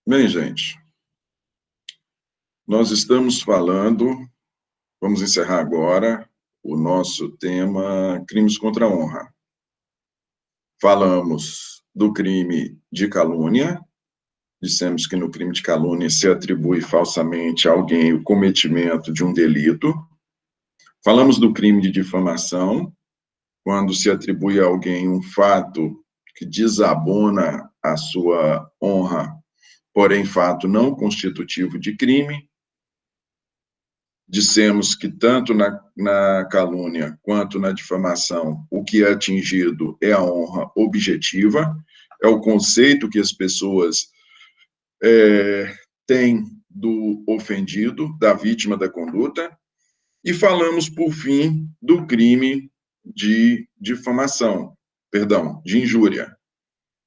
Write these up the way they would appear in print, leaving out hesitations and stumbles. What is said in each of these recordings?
Bem, gente, nós estamos falando, vamos encerrar agora o nosso tema crimes contra a honra. Falamos do crime de calúnia, dissemos que no crime de calúnia se atribui falsamente a alguém o cometimento de um delito. Falamos do crime de difamação, quando se atribui a alguém um fato que desabona a sua honra, porém fato não constitutivo de crime. Dissemos que tanto na calúnia quanto na difamação, o que é atingido é a honra objetiva, é o conceito que as pessoas têm do ofendido, da vítima da conduta, e falamos, por fim, do crime de difamação, de injúria.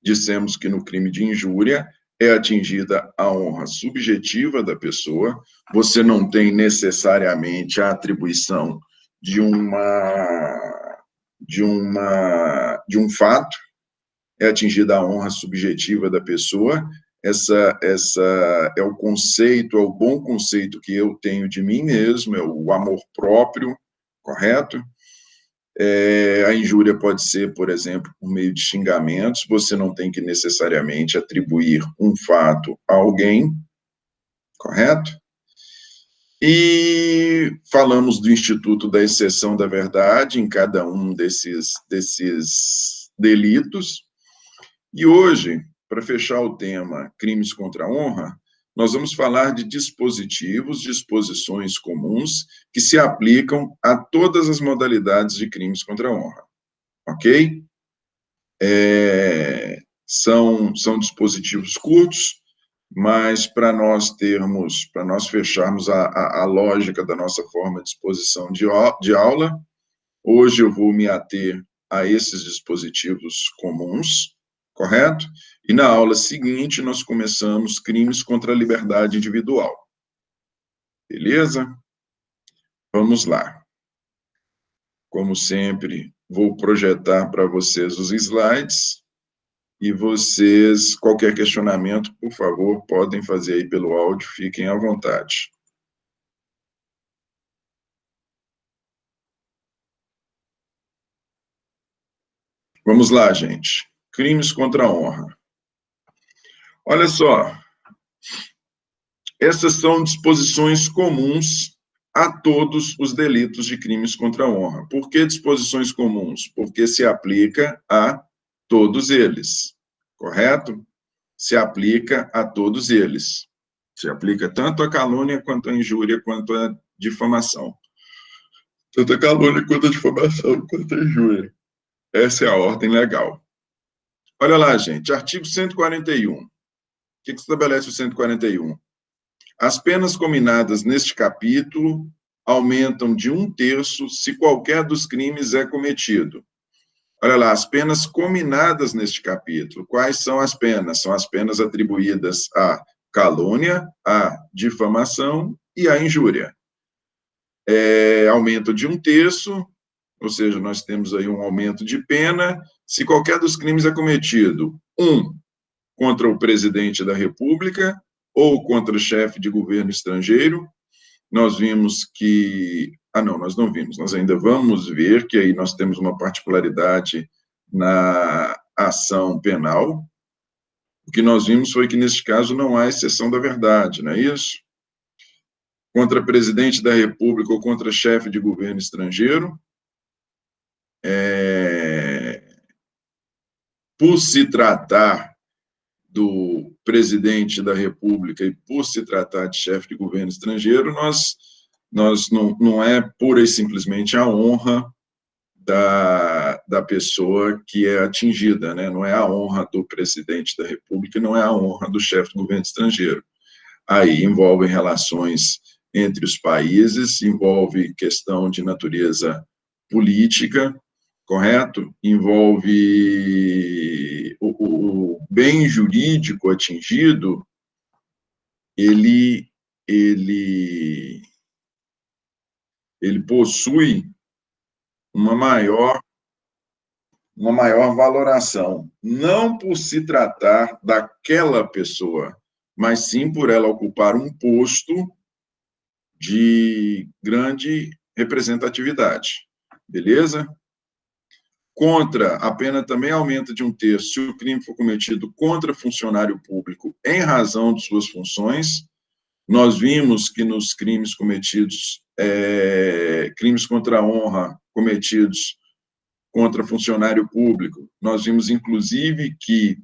Dissemos que no crime de injúria é atingida a honra subjetiva da pessoa, você não tem necessariamente a atribuição de um fato, é atingida a honra subjetiva da pessoa, essa é o conceito, é o bom conceito que eu tenho de mim mesmo, é o amor próprio, correto? A injúria pode ser, por exemplo, por meio de xingamentos, você não tem que necessariamente atribuir um fato a alguém, correto? E falamos do Instituto da Exceção da Verdade em cada um desses delitos. E hoje, para fechar o tema crimes contra a honra, nós vamos falar de disposições comuns que se aplicam a todas as modalidades de crimes contra a honra, ok? São dispositivos curtos, mas para nós fecharmos a lógica da nossa forma de exposição de aula, hoje eu vou me ater a esses dispositivos comuns, correto? E na aula seguinte, nós começamos crimes contra a liberdade individual. Beleza? Vamos lá. Como sempre, vou projetar para vocês os slides e vocês, qualquer questionamento, por favor, podem fazer aí pelo áudio, fiquem à vontade. Vamos lá, gente. Crimes contra a honra. Olha só, essas são disposições comuns a todos os delitos de crimes contra a honra. Por que disposições comuns? Porque se aplica a todos eles, correto? Se aplica a todos eles. Se aplica tanto a calúnia, quanto a injúria, quanto a difamação. Tanto a calúnia, quanto a difamação, quanto a injúria. Essa é a ordem legal. Olha lá, gente, artigo 141. O que estabelece o 141? As penas cominadas neste capítulo aumentam de 1/3 se qualquer dos crimes é cometido. Olha lá, as penas cominadas neste capítulo. Quais são as penas? São as penas atribuídas à calúnia, à difamação e à injúria. Aumento de 1/3, ou seja, nós temos aí um aumento de pena, se qualquer dos crimes é cometido, contra o presidente da República ou contra o chefe de governo estrangeiro. Nós vimos que... nós não vimos, nós ainda vamos ver que aí nós temos uma particularidade na ação penal. O que nós vimos foi que, neste caso, não há exceção da verdade, não é isso? Contra presidente da República ou contra chefe de governo estrangeiro, por se tratar do presidente da República e por se tratar de chefe de governo estrangeiro, não é pura e simplesmente a honra da pessoa que é atingida, né? Não é a honra do presidente da República, não é a honra do chefe do governo estrangeiro. Aí envolvem relações entre os países, envolve questão de natureza política, correto? Envolve o bem jurídico atingido, ele possui uma maior valoração, não por se tratar daquela pessoa, mas sim por ela ocupar um posto de grande representatividade. Beleza? Contra, a pena também aumenta de 1/3 se o crime for cometido contra funcionário público em razão de suas funções. Nós vimos que nos crimes cometidos, crimes contra a honra cometidos contra funcionário público, nós vimos, inclusive, que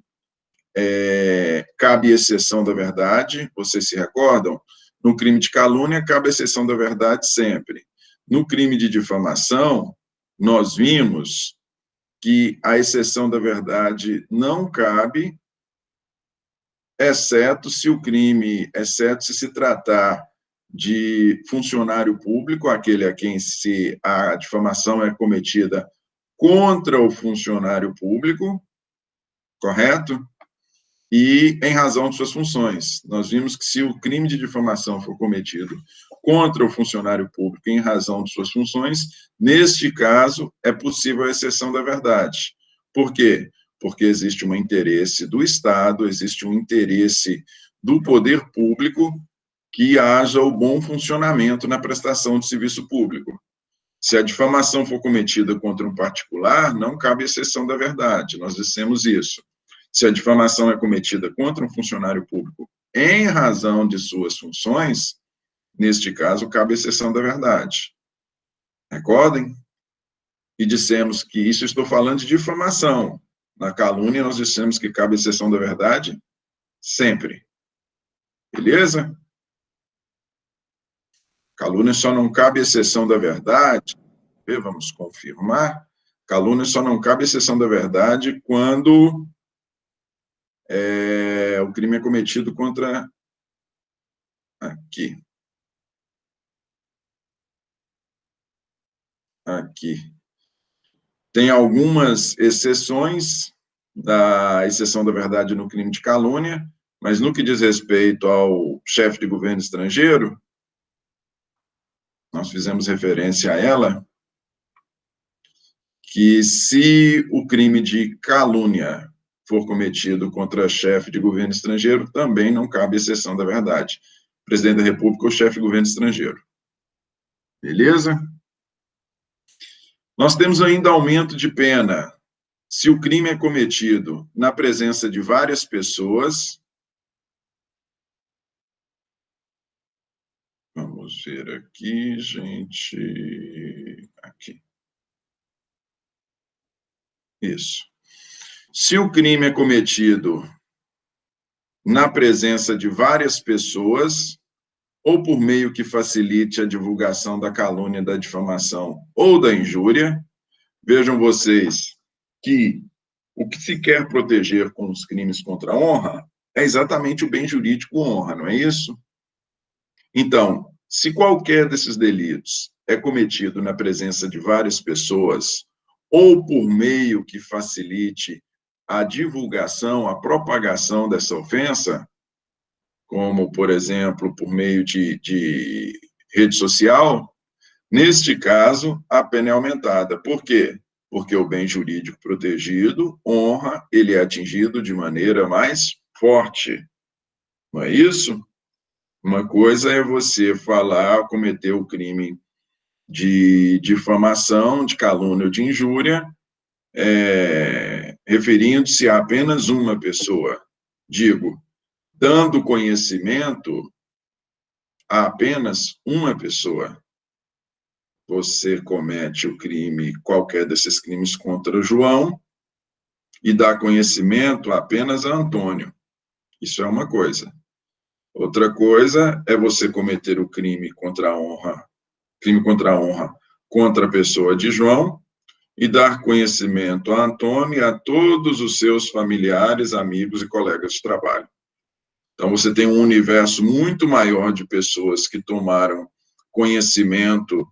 cabe exceção da verdade, vocês se recordam? No crime de calúnia, cabe exceção da verdade sempre. No crime de difamação, nós vimos que a exceção da verdade não cabe, exceto se tratar de funcionário público, aquele a quem a difamação é cometida contra o funcionário público, correto? E em razão de suas funções. Nós vimos que se o crime de difamação for cometido contra o funcionário público em razão de suas funções, neste caso, é possível a exceção da verdade. Por quê? Porque existe um interesse do Estado, existe um interesse do poder público que haja o bom funcionamento na prestação de serviço público. Se a difamação for cometida contra um particular, não cabe exceção da verdade, nós dissemos isso. Se a difamação é cometida contra um funcionário público em razão de suas funções, neste caso, cabe exceção da verdade. Recordem? E dissemos que isso, estou falando de difamação. Na calúnia, nós dissemos que cabe exceção da verdade sempre. Beleza? Calúnia só não cabe exceção da verdade, vamos confirmar, calúnia só não cabe exceção da verdade quando o crime é cometido contra... Aqui. Tem algumas exceções da exceção da verdade no crime de calúnia, mas no que diz respeito ao chefe de governo estrangeiro, nós fizemos referência a ela, que se o crime de calúnia for cometido contra chefe de governo estrangeiro, também não cabe exceção da verdade. Presidente da República ou chefe de governo estrangeiro. Beleza? Nós temos ainda aumento de pena se o crime é cometido na presença de várias pessoas. Vamos ver aqui, gente. Aqui. Isso. Se o crime é cometido na presença de várias pessoas, ou por meio que facilite a divulgação da calúnia, da difamação ou da injúria, vejam vocês que o que se quer proteger com os crimes contra a honra é exatamente o bem jurídico honra, não é isso? Então, se qualquer desses delitos é cometido na presença de várias pessoas, ou por meio que facilite a divulgação, a propagação dessa ofensa, como, por exemplo, por meio de rede social, neste caso, a pena é aumentada. Por quê? Porque o bem jurídico protegido, honra, ele é atingido de maneira mais forte. Não é isso? Uma coisa é você falar, cometer o crime de difamação, de calúnia ou de injúria, referindo-se a apenas uma pessoa. Digo, dando conhecimento a apenas uma pessoa. Você comete o crime, qualquer desses crimes contra João, e dá conhecimento apenas a Antônio. Isso é uma coisa. Outra coisa é você cometer o crime contra a honra contra a pessoa de João, e dar conhecimento a Antônio e a todos os seus familiares, amigos e colegas de trabalho. Então, você tem um universo muito maior de pessoas que tomaram conhecimento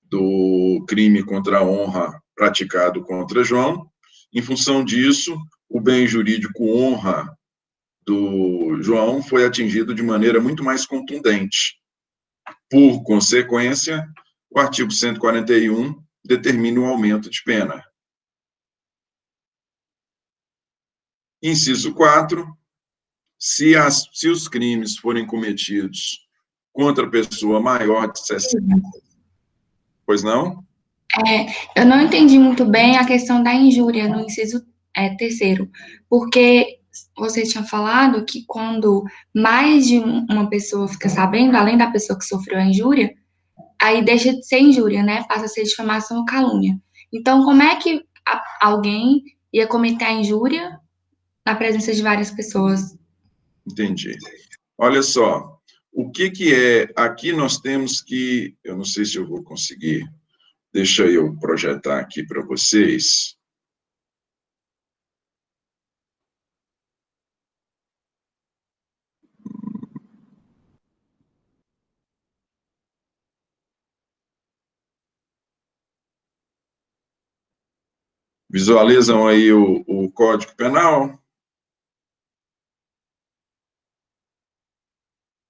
do crime contra a honra praticado contra João. Em função disso, o bem jurídico honra do João foi atingido de maneira muito mais contundente. Por consequência, o artigo 141 determina um aumento de pena. Inciso 4, se os crimes forem cometidos contra pessoa maior de 60, pois não? Eu não entendi muito bem a questão da injúria no inciso terceiro, porque você tinha falado que quando mais de uma pessoa fica sabendo, além da pessoa que sofreu a injúria, aí deixa de ser injúria, né? Passa a ser difamação ou calúnia. Então, como é que alguém ia cometer a injúria na presença de várias pessoas? Entendi. Olha só, o que é... Aqui nós temos que... Eu não sei se eu vou conseguir. Deixa eu projetar aqui para vocês. Visualizam aí o Código Penal?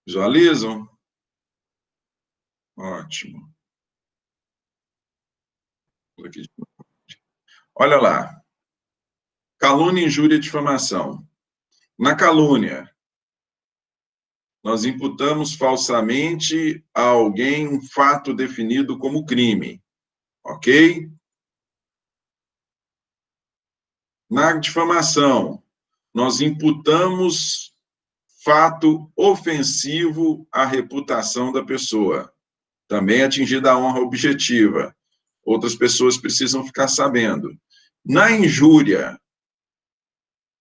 Visualizam? Ótimo. Olha lá. Calúnia, injúria e difamação. Na calúnia, nós imputamos falsamente a alguém um fato definido como crime, ok? Na difamação, nós imputamos fato ofensivo à reputação da pessoa, também atingida a honra objetiva. Outras pessoas precisam ficar sabendo. Na injúria,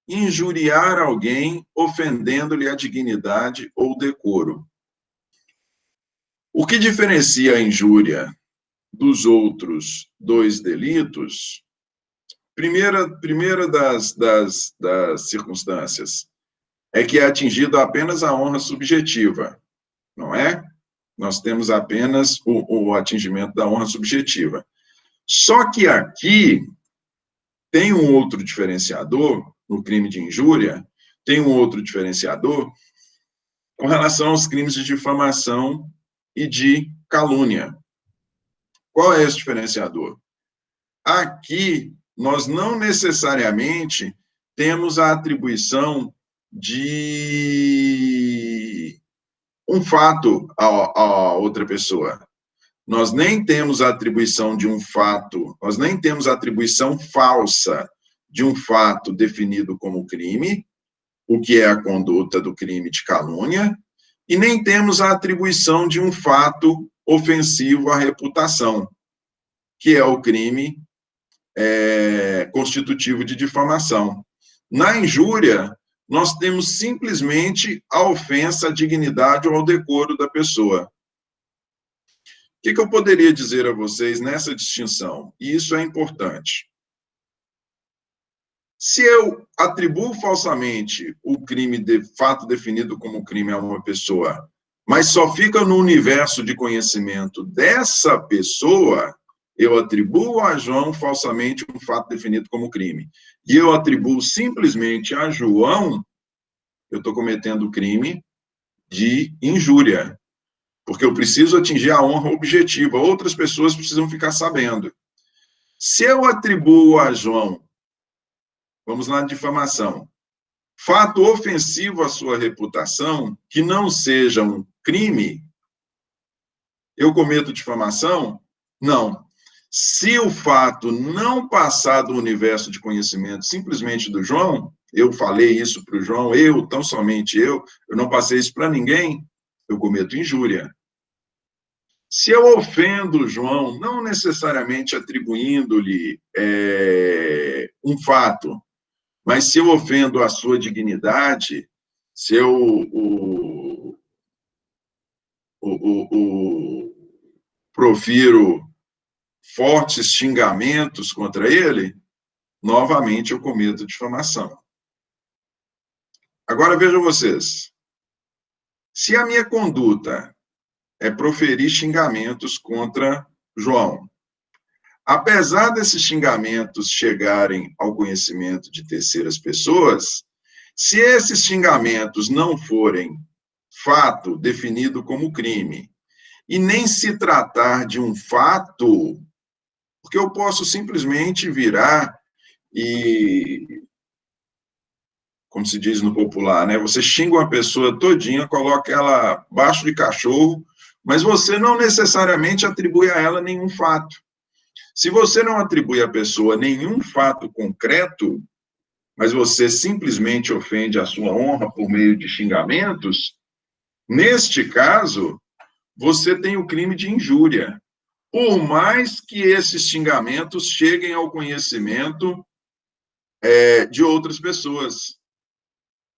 injuriar alguém ofendendo-lhe a dignidade ou decoro. O que diferencia a injúria dos outros dois delitos? Primeira das circunstâncias é que é atingida apenas a honra subjetiva, não é? Nós temos apenas o atingimento da honra subjetiva. Só que aqui tem um outro diferenciador, no crime de injúria, tem um outro diferenciador com relação aos crimes de difamação e de calúnia. Qual é esse diferenciador? Aqui, nós não necessariamente temos a atribuição de um fato a outra pessoa. Nós nem temos a atribuição de um fato, nós nem temos a atribuição falsa de um fato definido como crime, o que é a conduta do crime de calúnia, e nem temos a atribuição de um fato ofensivo à reputação, que é o crime constitutivo de difamação. Na injúria, nós temos simplesmente a ofensa à dignidade ou ao decoro da pessoa. O que eu poderia dizer a vocês nessa distinção? E isso é importante. Se eu atribuo falsamente o crime de fato definido como crime a uma pessoa, mas só fica no universo de conhecimento dessa pessoa, eu atribuo a João falsamente um fato definido como crime. E eu atribuo simplesmente a João, eu estou cometendo o crime de injúria, porque eu preciso atingir a honra objetiva, outras pessoas precisam ficar sabendo. Se eu atribuo a João, vamos lá, difamação, fato ofensivo à sua reputação, que não seja um crime, eu cometo difamação? Não. Se o fato não passar do universo de conhecimento simplesmente do João, eu falei isso para o João, tão somente eu não passei isso para ninguém, eu cometo injúria. Se eu ofendo o João, não necessariamente atribuindo-lhe um fato, mas se eu ofendo a sua dignidade, se eu profiro fortes xingamentos contra ele, novamente eu cometo difamação. Agora vejam vocês, se a minha conduta é proferir xingamentos contra João, apesar desses xingamentos chegarem ao conhecimento de terceiras pessoas, se esses xingamentos não forem fato definido como crime, e nem se tratar de um fato, porque eu posso simplesmente virar e como se diz no popular, né? Você xinga uma pessoa todinha, coloca ela abaixo de cachorro, mas você não necessariamente atribui a ela nenhum fato. Se você não atribui à pessoa nenhum fato concreto, mas você simplesmente ofende a sua honra por meio de xingamentos, neste caso, você tem o crime de injúria. Por mais que esses xingamentos cheguem ao conhecimento de outras pessoas.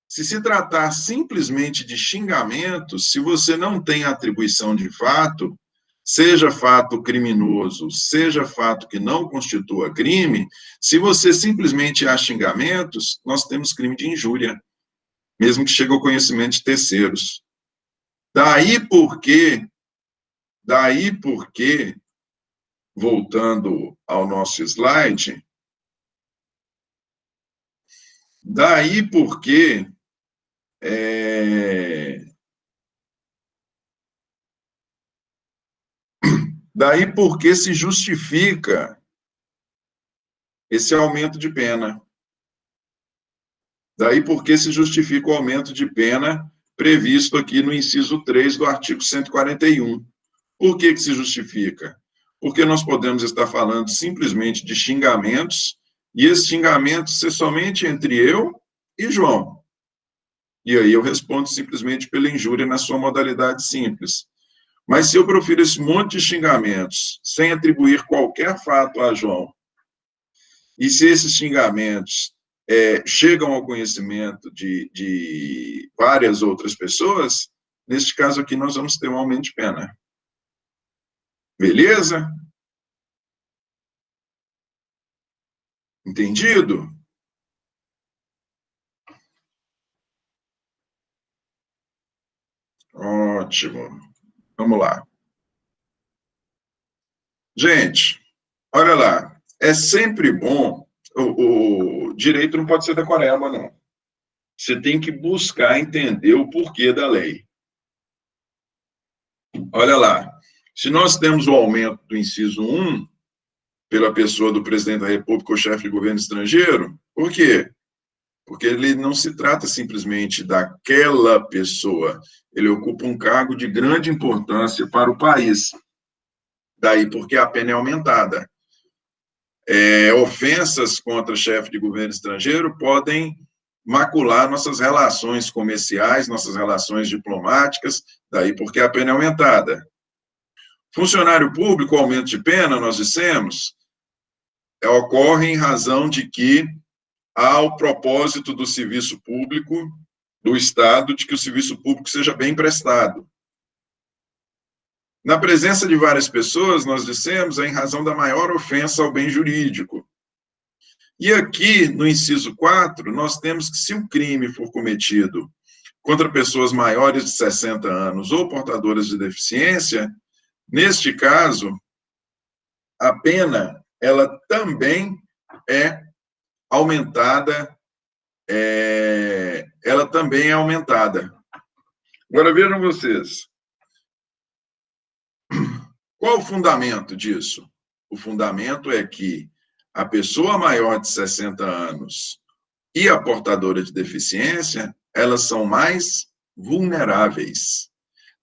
Se tratar simplesmente de xingamentos, se você não tem atribuição de fato, seja fato criminoso, seja fato que não constitua crime, se você simplesmente há xingamentos, nós temos crime de injúria, mesmo que chegue ao conhecimento de terceiros. Daí porque, voltando ao nosso slide, daí porque se justifica esse aumento de pena. Daí porque se justifica o aumento de pena previsto aqui no inciso 3 do artigo 141. Por que se justifica? Porque nós podemos estar falando simplesmente de xingamentos, e esses xingamentos ser somente entre eu e João. E aí eu respondo simplesmente pela injúria na sua modalidade simples. Mas se eu profiro esse monte de xingamentos sem atribuir qualquer fato a João, e se esses xingamentos chegam ao conhecimento de várias outras pessoas, neste caso aqui nós vamos ter um aumento de pena. Beleza? Entendido? Ótimo. Vamos lá. Gente, olha lá. É sempre bom. O direito não pode ser decoreba, não. Você tem que buscar entender o porquê da lei. Olha lá. Se nós temos o aumento do inciso 1, pela pessoa do presidente da República ou chefe de governo estrangeiro, por quê? Porque ele não se trata simplesmente daquela pessoa, ele ocupa um cargo de grande importância para o país. Daí porque a pena é aumentada. Ofensas contra chefe de governo estrangeiro podem macular nossas relações comerciais, nossas relações diplomáticas, daí porque a pena é aumentada. Funcionário público, o aumento de pena, nós dissemos, ocorre em razão de que há o propósito do serviço público do Estado de que o serviço público seja bem prestado. Na presença de várias pessoas, nós dissemos, é em razão da maior ofensa ao bem jurídico. E aqui, no inciso 4, nós temos que, se o crime for cometido contra pessoas maiores de 60 anos ou portadoras de deficiência, neste caso, a pena, ela também é aumentada, Agora, vejam vocês. Qual o fundamento disso? O fundamento é que a pessoa maior de 60 anos e a portadora de deficiência, elas são mais vulneráveis.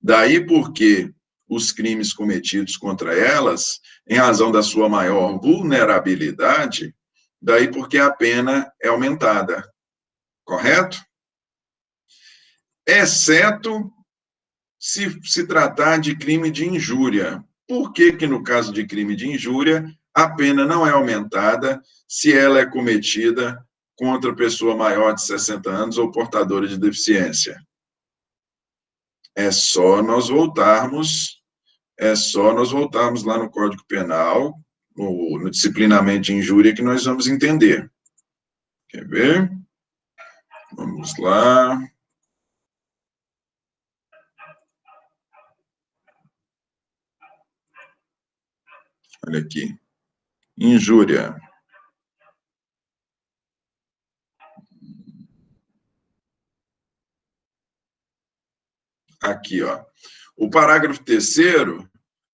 Daí porque os crimes cometidos contra elas, em razão da sua maior vulnerabilidade, daí porque a pena é aumentada. Correto? Exceto se tratar de crime de injúria. Por que no caso de crime de injúria, a pena não é aumentada se ela é cometida contra pessoa maior de 60 anos ou portadora de deficiência? É só nós voltarmos lá no Código Penal, no disciplinamento de injúria, que nós vamos entender. Quer ver? Vamos lá. Olha aqui. Injúria. Aqui, ó. O parágrafo 3º,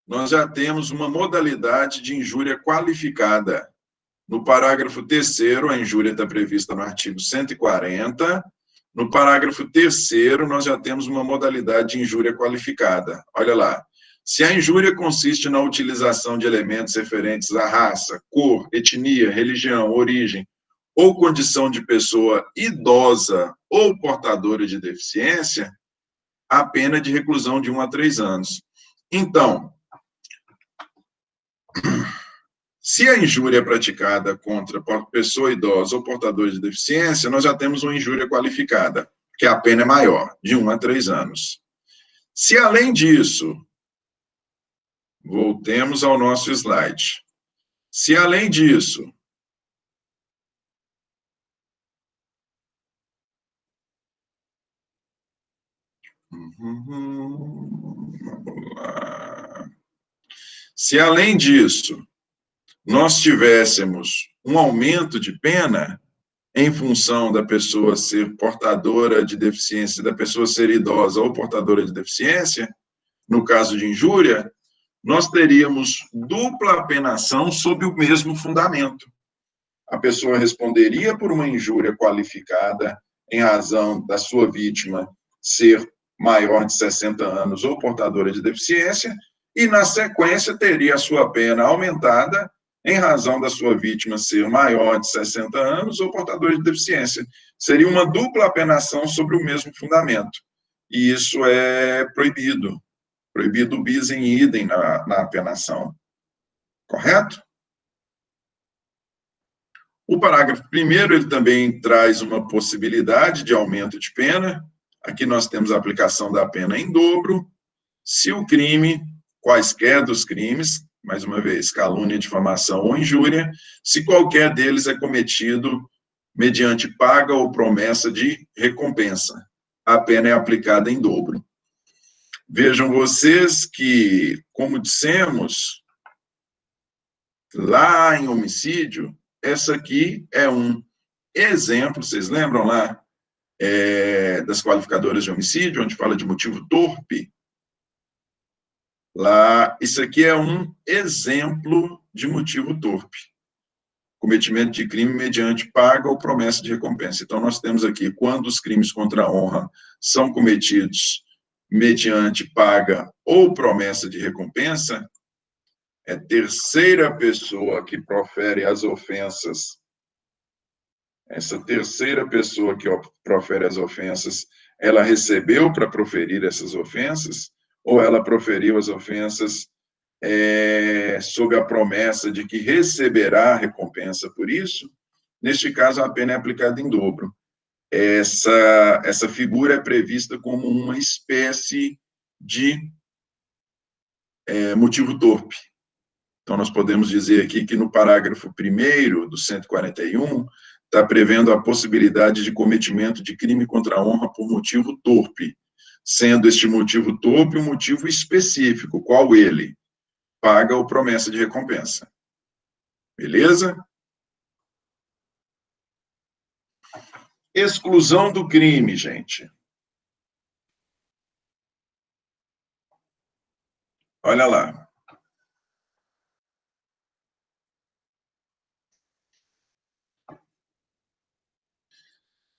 nós já temos uma modalidade de injúria qualificada. No parágrafo 3º, a injúria está prevista no artigo 140. No parágrafo 3º, nós já temos uma modalidade de injúria qualificada. Olha lá. Se a injúria consiste na utilização de elementos referentes à raça, cor, etnia, religião, origem ou condição de pessoa idosa ou portadora de deficiência, a pena é de reclusão de 1 a 3 anos. Então, se a injúria é praticada contra pessoa idosa ou portador de deficiência, nós já temos uma injúria qualificada, que a pena é maior, de 1 a 3 anos. Se, além disso, voltemos ao nosso slide. Se, além disso, vamos lá. Se, além disso, nós tivéssemos um aumento de pena em função da pessoa ser portadora de deficiência, da pessoa ser idosa ou portadora de deficiência, no caso de injúria, nós teríamos dupla penação sob o mesmo fundamento. A pessoa responderia por uma injúria qualificada em razão da sua vítima ser maior de 60 anos ou portadora de deficiência, e, na sequência, teria a sua pena aumentada em razão da sua vítima ser maior de 60 anos ou portador de deficiência. Seria uma dupla penação sobre o mesmo fundamento. E isso é proibido. Proibido bis in idem na penação. Correto? O parágrafo 1º, ele também traz uma possibilidade de aumento de pena. Aqui nós temos a aplicação da pena em dobro, se o crime, quaisquer dos crimes, mais uma vez, calúnia, difamação ou injúria, se qualquer deles é cometido mediante paga ou promessa de recompensa. A pena é aplicada em dobro. Vejam vocês que, como dissemos, lá em homicídio, essa aqui é um exemplo, vocês lembram lá, das qualificadoras de homicídio, onde fala de motivo torpe? Lá, isso aqui é um exemplo de motivo torpe. Cometimento de crime mediante paga ou promessa de recompensa. Então, nós temos aqui, quando os crimes contra a honra são cometidos mediante paga ou promessa de recompensa, é terceira pessoa que profere as ofensas. Essa terceira pessoa que profere as ofensas, ela recebeu para proferir essas ofensas, ou ela proferiu as ofensas sob a promessa de que receberá recompensa por isso? Neste caso, a pena é aplicada em dobro. Essa figura é prevista como uma espécie de motivo torpe. Então, nós podemos dizer aqui que no parágrafo 1º do 141, está prevendo a possibilidade de cometimento de crime contra a honra por motivo torpe, sendo este motivo torpe um motivo específico. Qual ele? Paga ou promessa de recompensa. Beleza? Exclusão do crime, gente. Olha lá.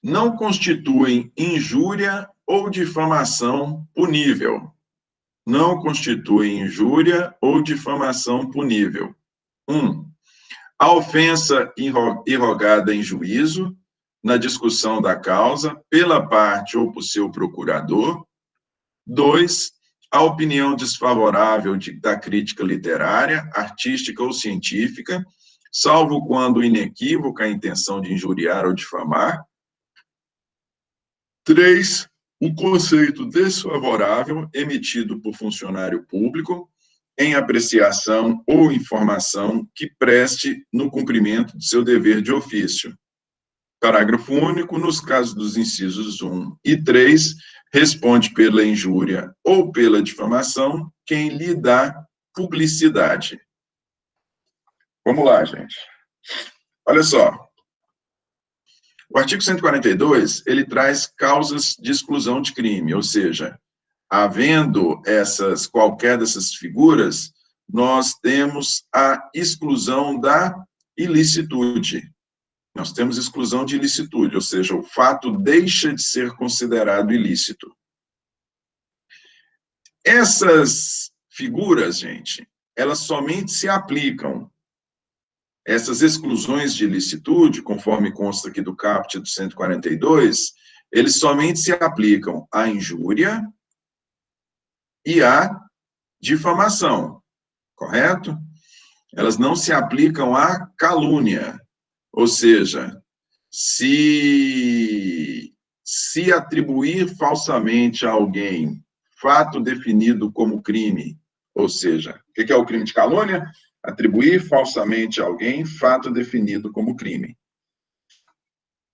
Não constituem injúria ou difamação punível. Não constituem injúria ou difamação punível. 1. A ofensa irrogada em juízo, na discussão da causa, pela parte ou por seu procurador. 2. A opinião desfavorável da crítica literária, artística ou científica, salvo quando inequívoca a intenção de injuriar ou difamar. 3. O conceito desfavorável emitido por funcionário público em apreciação ou informação que preste no cumprimento de seu dever de ofício. Parágrafo único, nos casos dos incisos 1 e 3, responde pela injúria ou pela difamação quem lhe dá publicidade. Vamos lá, gente. Olha só. O artigo 142, ele traz causas de exclusão de crime, ou seja, havendo qualquer dessas figuras, nós temos a exclusão da ilicitude. Nós temos exclusão de ilicitude, ou seja, o fato deixa de ser considerado ilícito. Essas figuras, gente, elas somente se aplicam, essas exclusões de ilicitude, conforme consta aqui do caput do 142, eles somente se aplicam à injúria e à difamação, correto? Elas não se aplicam à calúnia, ou seja, se atribuir falsamente a alguém fato definido como crime, ou seja, o que é o crime de calúnia? Atribuir falsamente a alguém fato definido como crime.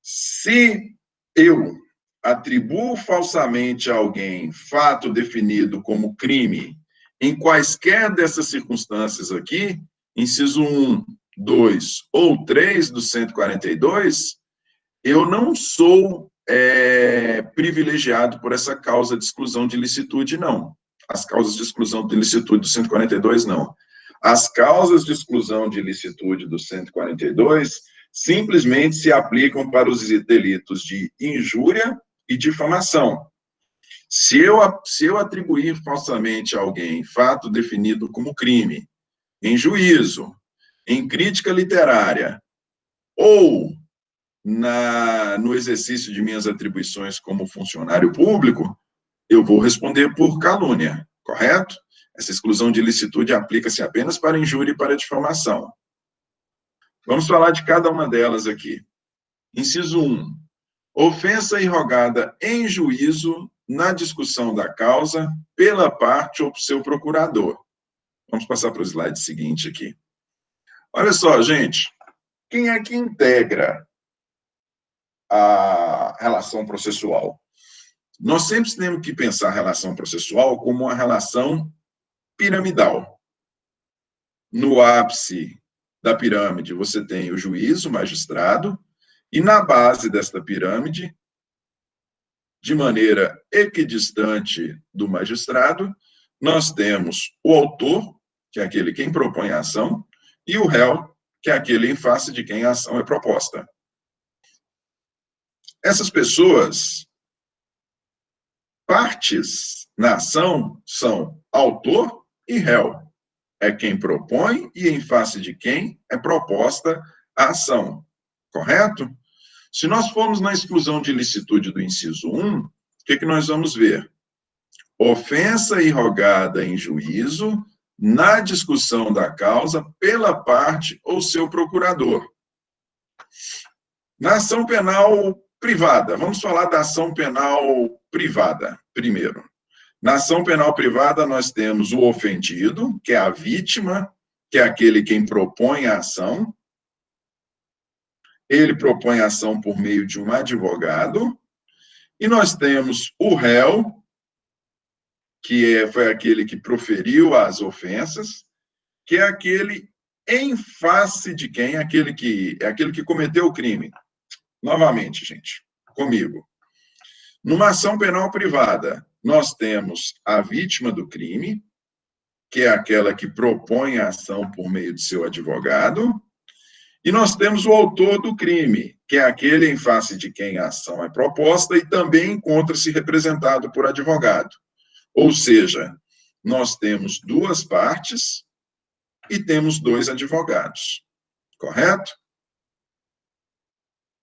Se eu atribuo falsamente a alguém fato definido como crime, em quaisquer dessas circunstâncias aqui, inciso 1, 2 ou 3 do 142, eu não sou privilegiado por essa causa de exclusão de ilicitude, não. As causas de exclusão de ilicitude do 142, não. As causas de exclusão de ilicitude do 142 simplesmente se aplicam para os delitos de injúria e difamação. Se eu atribuir falsamente a alguém fato definido como crime, em juízo, em crítica literária, ou no exercício de minhas atribuições como funcionário público, eu vou responder por calúnia, correto? Essa exclusão de ilicitude aplica-se apenas para injúria e para difamação. Vamos falar de cada uma delas aqui. Inciso 1. Ofensa irrogada em juízo na discussão da causa pela parte ou seu procurador. Vamos passar para o slide seguinte aqui. Olha só, gente, quem é que integra a relação processual? Nós sempre temos que pensar a relação processual como uma relação piramidal. No ápice da pirâmide, você tem o juiz, o magistrado, e na base desta pirâmide, de maneira equidistante do magistrado, nós temos o autor, que é aquele quem propõe a ação, e o réu, que é aquele em face de quem a ação é proposta. Essas pessoas, partes na ação, são autor e réu. É quem propõe e em face de quem é proposta a ação. Correto? Se nós formos na exclusão de ilicitude do inciso 1, o que nós vamos ver? Ofensa irrogada em juízo na discussão da causa pela parte ou seu procurador. Na ação penal privada, vamos falar da ação penal privada primeiro. Na ação penal privada, nós temos o ofendido, que é a vítima, que é aquele quem propõe a ação. Ele propõe a ação por meio de um advogado. E nós temos o réu, que foi aquele que proferiu as ofensas, que é aquele em face de quem? É aquele que cometeu o crime. Novamente, gente, comigo. Numa ação penal privada, nós temos a vítima do crime, que é aquela que propõe a ação por meio de seu advogado, e nós temos o autor do crime, que é aquele em face de quem a ação é proposta e também encontra-se representado por advogado. Ou seja, nós temos duas partes e temos dois advogados. Correto?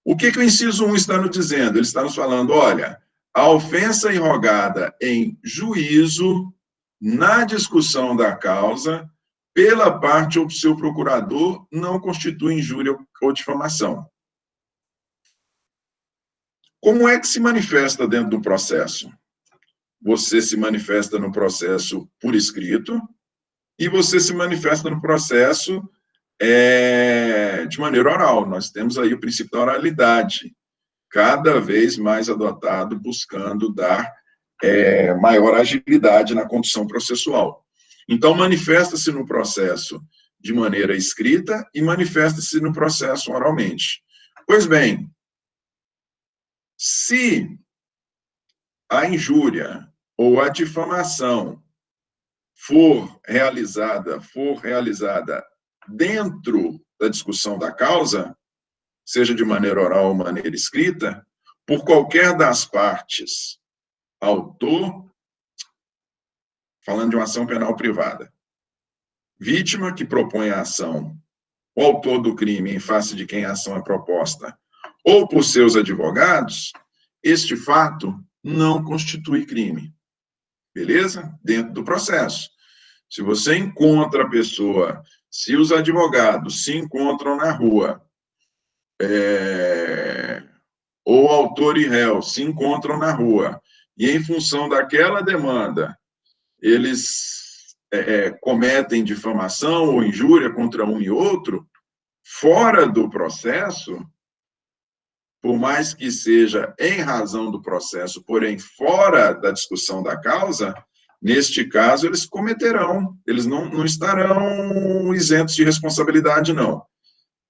O que o inciso 1 está nos dizendo? Ele está nos falando, olha, a ofensa irrogada em juízo, na discussão da causa, pela parte ou seu procurador, não constitui injúria ou difamação. Como é que se manifesta dentro do processo? Você se manifesta no processo por escrito e você se manifesta no processo de maneira oral. Nós temos aí o princípio da oralidade, cada vez mais adotado, buscando dar maior agilidade na condução processual. Então, manifesta-se no processo de maneira escrita e manifesta-se no processo oralmente. Pois bem, se a injúria ou a difamação for realizada dentro da discussão da causa, seja de maneira oral ou maneira escrita, por qualquer das partes, autor, falando de uma ação penal privada, vítima que propõe a ação, o autor do crime em face de quem a ação é proposta, ou por seus advogados, este fato não constitui crime. Beleza? Dentro do processo. Se você encontra a pessoa, se os advogados se encontram na rua, ou autor e réu se encontram na rua, e em função daquela demanda, eles cometem difamação ou injúria contra um e outro, fora do processo, por mais que seja em razão do processo, porém fora da discussão da causa, neste caso, eles cometerão, eles não estarão isentos de responsabilidade, não.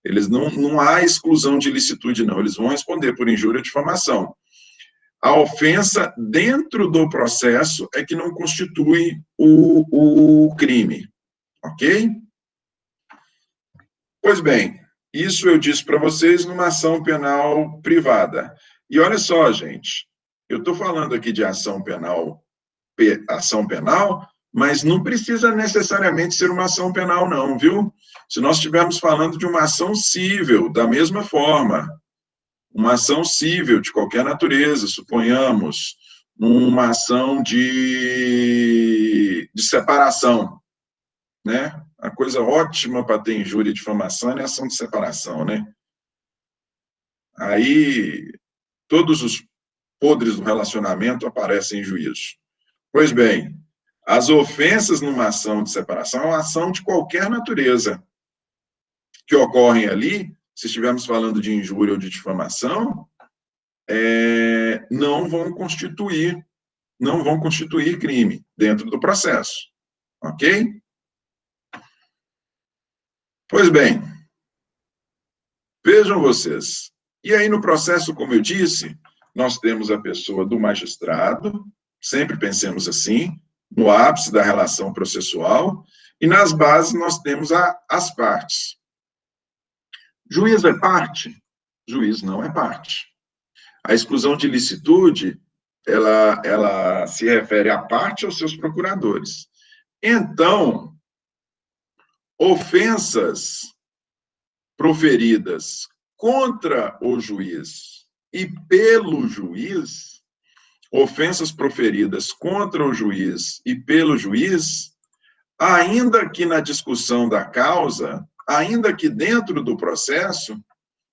Eles não há exclusão de ilicitude, não. Eles vão responder por injúria e difamação. A ofensa dentro do processo é que não constitui o crime, ok? Pois bem, isso eu disse para vocês numa ação penal privada. E olha só, gente, eu estou falando aqui de ação penal, mas não precisa necessariamente ser uma ação penal, não, viu? Se nós estivermos falando de uma ação cível, da mesma forma, uma ação cível de qualquer natureza, suponhamos, uma ação de separação, né? A coisa ótima para ter injúria e difamação é a ação de separação, né? Aí, todos os podres do relacionamento aparecem em juízo. Pois bem, as ofensas numa ação de separação é uma ação de qualquer natureza que ocorrem ali, se estivermos falando de injúria ou de difamação, não vão constituir crime dentro do processo, ok? Pois bem, vejam vocês, e aí no processo, como eu disse, nós temos a pessoa do magistrado, sempre pensemos assim, no ápice da relação processual, e nas bases nós temos as partes. Juiz é parte? Juiz não é parte. A exclusão de ilicitude, ela se refere à parte aos seus procuradores. Então, ofensas proferidas contra o juiz e pelo juiz, ofensas proferidas contra o juiz e pelo juiz, ainda que na discussão da causa, ainda que dentro do processo,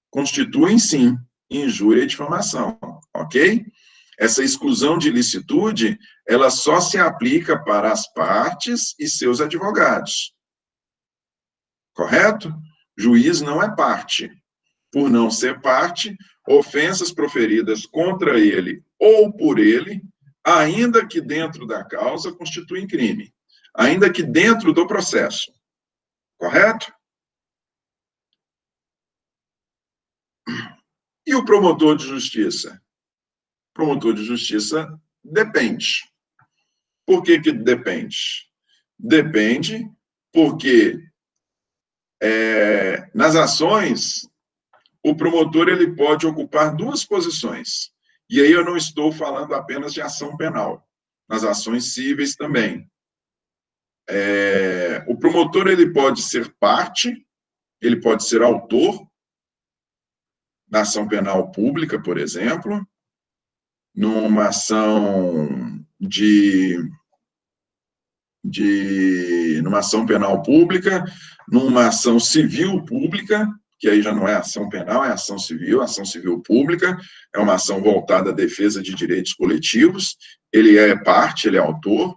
constituem, sim, injúria e difamação, ok? Essa exclusão de ilicitude, ela só se aplica para as partes e seus advogados. Correto? Juiz não é parte. Por não ser parte, ofensas proferidas contra ele ou por ele, ainda que dentro da causa, constituem crime. Ainda que dentro do processo. Correto? E o promotor de justiça? O promotor de justiça depende. Por que depende? Depende porque nas ações, o promotor ele pode ocupar duas posições. E aí eu não estou falando apenas de ação penal. Nas ações cíveis também. O promotor ele pode ser parte, ele pode ser autor, na ação penal pública, por exemplo, numa ação numa ação penal pública, numa ação civil pública, que aí já não é ação penal, é ação civil pública, é uma ação voltada à defesa de direitos coletivos, ele é parte, ele é autor,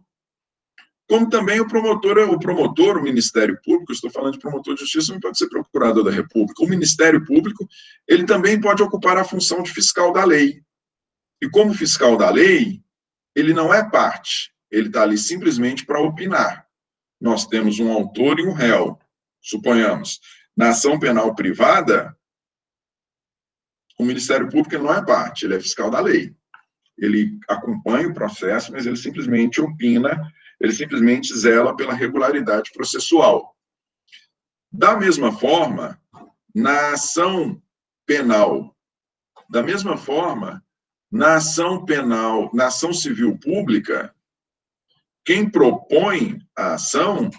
como também o promotor, o Ministério Público, estou falando de promotor de justiça, não pode ser procurador da República, o Ministério Público, ele também pode ocupar a função de fiscal da lei. E como fiscal da lei, ele não é parte, ele está ali simplesmente para opinar. Nós temos um autor e um réu, suponhamos. Na ação penal privada, o Ministério Público não é parte, ele é fiscal da lei. Ele acompanha o processo, mas ele simplesmente opina, ele simplesmente zela pela regularidade processual. Da mesma forma, na ação penal. Da mesma forma, na ação penal, na ação civil pública, quem propõe a ação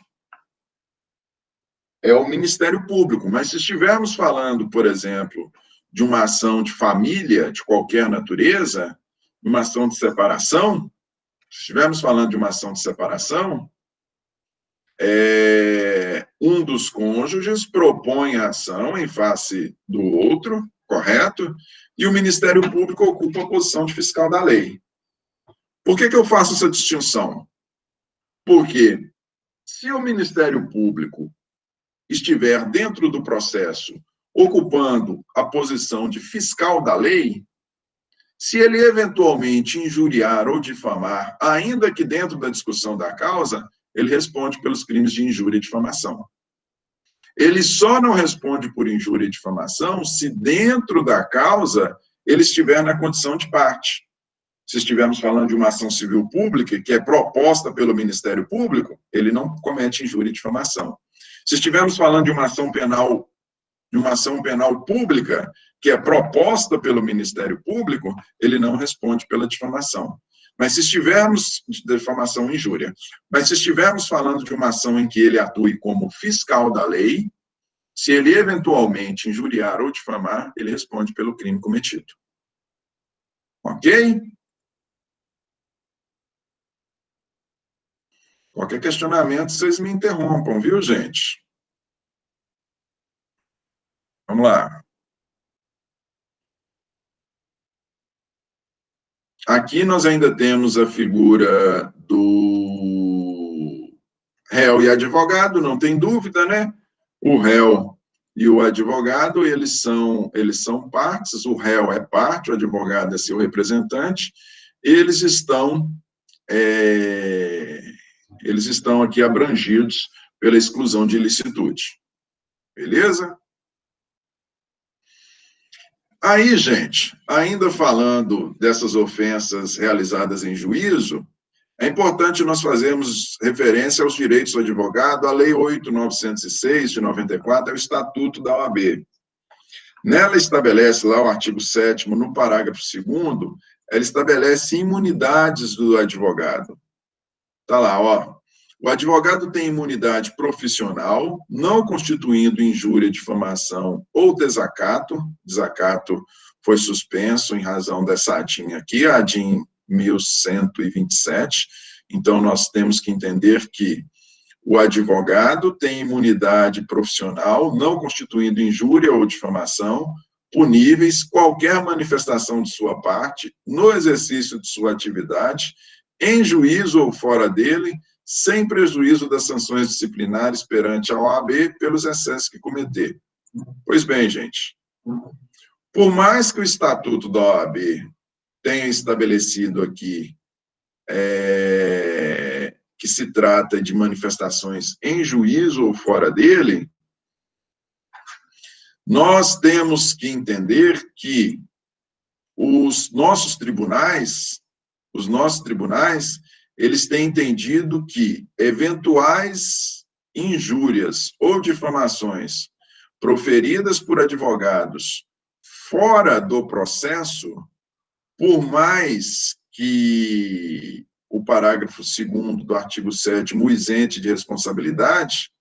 é o Ministério Público. Mas se estivermos falando, por exemplo, de uma ação de família, de qualquer natureza, uma ação de separação, se estivermos falando de uma ação de separação, um dos cônjuges propõe a ação em face do outro, correto? E o Ministério Público ocupa a posição de fiscal da lei. Por que eu faço essa distinção? Porque se o Ministério Público estiver dentro do processo ocupando a posição de fiscal da lei, se ele eventualmente injuriar ou difamar, ainda que dentro da discussão da causa, ele responde pelos crimes de injúria e difamação. Ele só não responde por injúria e difamação se dentro da causa ele estiver na condição de parte. Se estivermos falando de uma ação civil pública, que é proposta pelo Ministério Público, ele não comete injúria e difamação. Se estivermos falando de uma ação penal pública, que é proposta pelo Ministério Público, ele não responde pela difamação. Mas se estivermos, difamação e injúria, mas se estivermos falando de uma ação em que ele atue como fiscal da lei, se ele eventualmente injuriar ou difamar, ele responde pelo crime cometido. Ok? Qualquer questionamento, vocês me interrompam, viu, gente? Vamos lá. Aqui nós ainda temos a figura do réu e advogado, não tem dúvida, né? O réu e o advogado, eles são partes, o réu é parte, o advogado é seu representante, eles estão aqui abrangidos pela exclusão de ilicitude. Beleza? Aí, gente, ainda falando dessas ofensas realizadas em juízo, é importante nós fazermos referência aos direitos do advogado, a Lei 8.906, de 94, é o Estatuto da OAB. Nela estabelece lá o artigo 7º, no parágrafo 2º, ela estabelece imunidades do advogado. Está lá, ó. O advogado tem imunidade profissional, não constituindo injúria, difamação ou desacato. Desacato foi suspenso em razão dessa ADIM aqui, a ADIM 1127. Então, nós temos que entender que o advogado tem imunidade profissional, não constituindo injúria ou difamação, puníveis qualquer manifestação de sua parte, no exercício de sua atividade, em juízo ou fora dele, sem prejuízo das sanções disciplinares perante a OAB pelos excessos que cometer. Pois bem, gente, por mais que o Estatuto da OAB tenha estabelecido aqui que se trata de manifestações em juízo ou fora dele, nós temos que entender que os nossos tribunais, eles têm entendido que eventuais injúrias ou difamações proferidas por advogados fora do processo, por mais que o parágrafo 2º do artigo 7º o isente de responsabilidade,